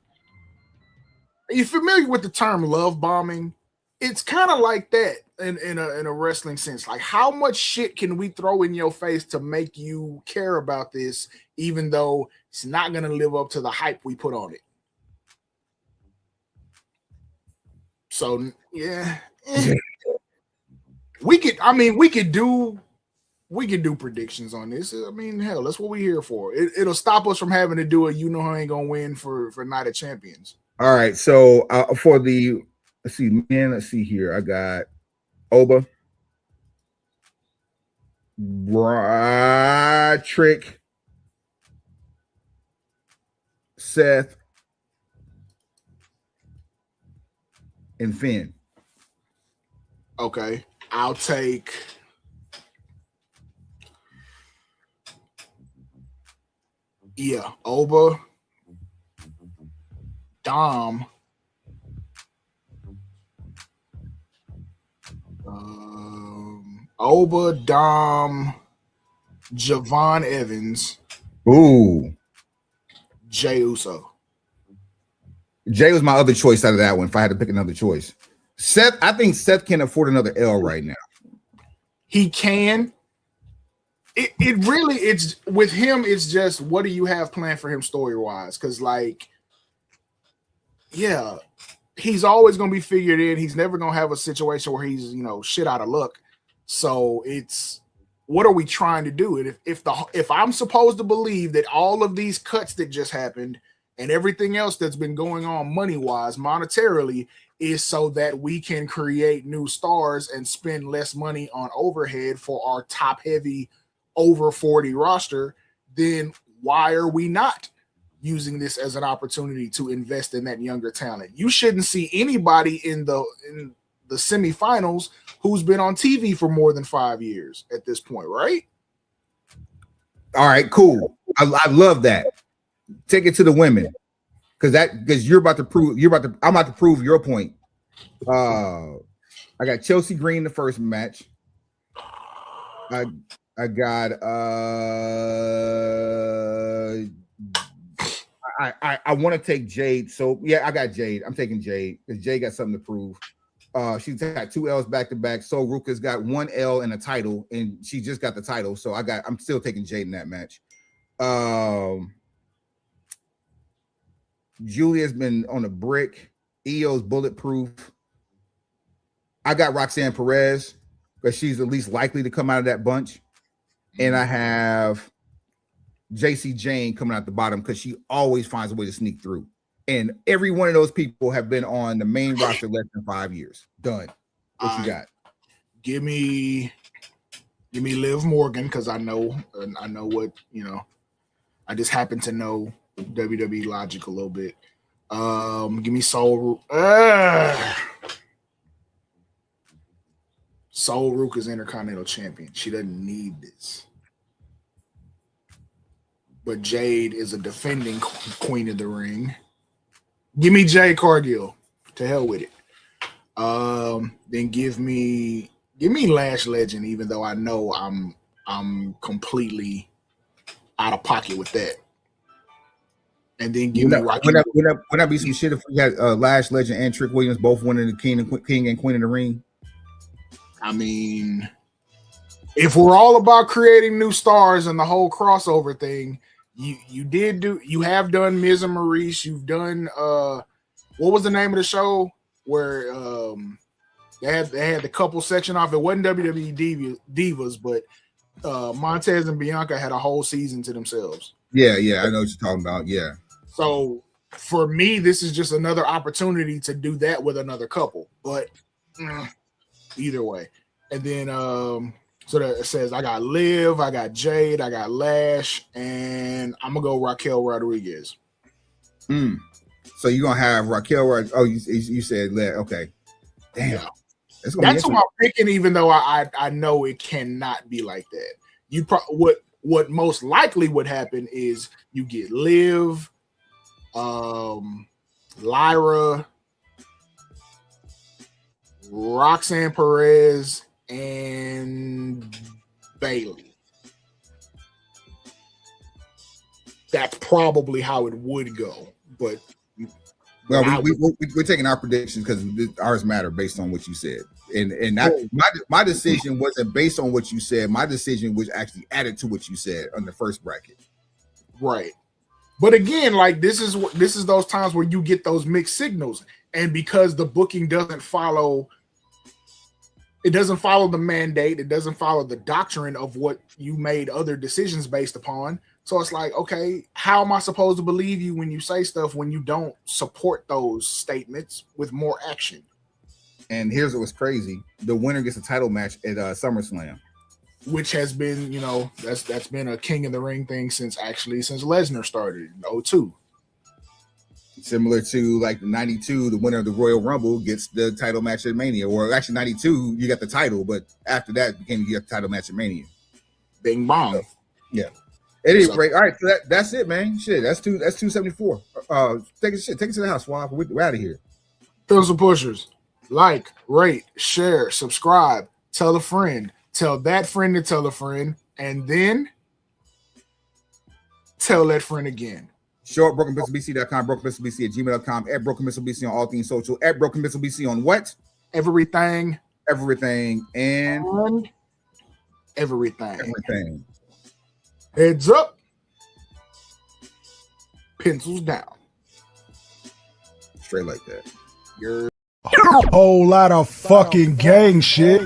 Are you familiar with the term love bombing? It's kind of like that in a wrestling sense. Like how much shit can we throw in your face to make you care about this, even though it's not going to live up to the hype we put on it. So yeah. We could do predictions on this. I mean, hell, that's what we're here for. It'll stop us from having to do a who ain't gonna win for Night of Champions. All right, so for the let's see here. I got Oba, Trick, Seth, and Finn. Okay. I'll take Oba, Dom, Oba, Dom, Javon Evans. Ooh. Jey Uso. Jay was my other choice out of that one if I had to pick another choice. Seth, I think Seth can't afford another L right now. He can. It really, it's with him, it's just what do you have planned for him story-wise? Because, like, yeah, he's always going to be figured in. He's never going to have a situation where he's, shit out of luck. So it's, what are we trying to do? And if I'm supposed to believe that all of these cuts that just happened and everything else that's been going on money-wise, monetarily, is so that we can create new stars and spend less money on overhead for our top-heavy over 40 roster, then why are we not using this as an opportunity to invest in that younger talent? You shouldn't see anybody in the semifinals who's been on TV for more than 5 years at this point, right? All right, cool. I love that. Take it to the women, because I'm about to prove your point. I got Chelsea Green the first match. I got I want to take Jade. So yeah, I got Jade. I'm taking Jade because Jade got something to prove. She's had 2 L's back to back. So Ruka's got 1 L and a title, and she just got the title. So I'm still taking Jade in that match. Julia's been on a brick. Io's bulletproof. I got Roxanne Perez because she's the least likely to come out of that bunch. And I have JC Jane coming out the bottom because she always finds a way to sneak through. And every one of those people have been on the main roster less than 5 years. Done. What you got? Give me Liv Morgan because I know what, you know. I just happen to know WWE logic a little bit. Give me Soul Ruka's Intercontinental Champion. She doesn't need this. But Jade is a defending queen of the ring. Give me Jade Cargill. To hell with it. Then give me Lash Legend, even though I know I'm completely out of pocket with that. And then give me Rocky. Would I be some shit if we had Lash Legend and Trick Williams both winning the King and Queen of the Ring? I mean, if we're all about creating new stars and the whole crossover thing, you have done Miz and Maurice. You've done what was the name of the show where they had the couple section off? It wasn't WWE Divas, but Montez and Bianca had a whole season to themselves. Yeah, I know what you're talking about. Yeah. So for me, this is just another opportunity to do that with another couple. But either way. And then so that it says I got Liv, I got Jade, I got Lash, and I'm gonna go Raquel Rodriguez. So you're gonna have Raquel. Oh, you said Liv. Okay. Damn. Yeah. That's who I'm picking, even though I know it cannot be like that. What most likely would happen is you get Liv, Lyra, Roxanne Perez, and Bailey. That's probably how it would go. But we're taking our predictions because ours matter based on what you said. And my decision wasn't based on what you said. My decision was actually added to what you said on the first bracket. Right. But again, like this is those times where you get those mixed signals. And because the booking doesn't follow the mandate, it doesn't follow the doctrine of what you made other decisions based upon. So it's like, okay, how am I supposed to believe you when you say stuff when you don't support those statements with more action? And here's what's crazy. The winner gets a title match at SummerSlam. Which has been, that's been a King of the Ring thing since Lesnar started in 2002. Similar to like 92, the winner of the Royal Rumble gets the title match at Mania. Or actually 92, you got the title, but after that you get the title match at Mania. Bing bong. So, yeah. It is great. All right, so that's it, man. Shit, that's 274. Take it to the house, Swab. We're out of here. Throw some pushers. Like, rate, share, subscribe, tell a friend, tell that friend to tell a friend, and then tell that friend again. Show at brokenpistolbc.com, brokenpistolbc@gmail.com, at brokenpistolbc on all things social, at brokenpistolbc on what? Everything, and everything. Heads up, pencils down. Straight like that. You're whole lot of fucking gang shit.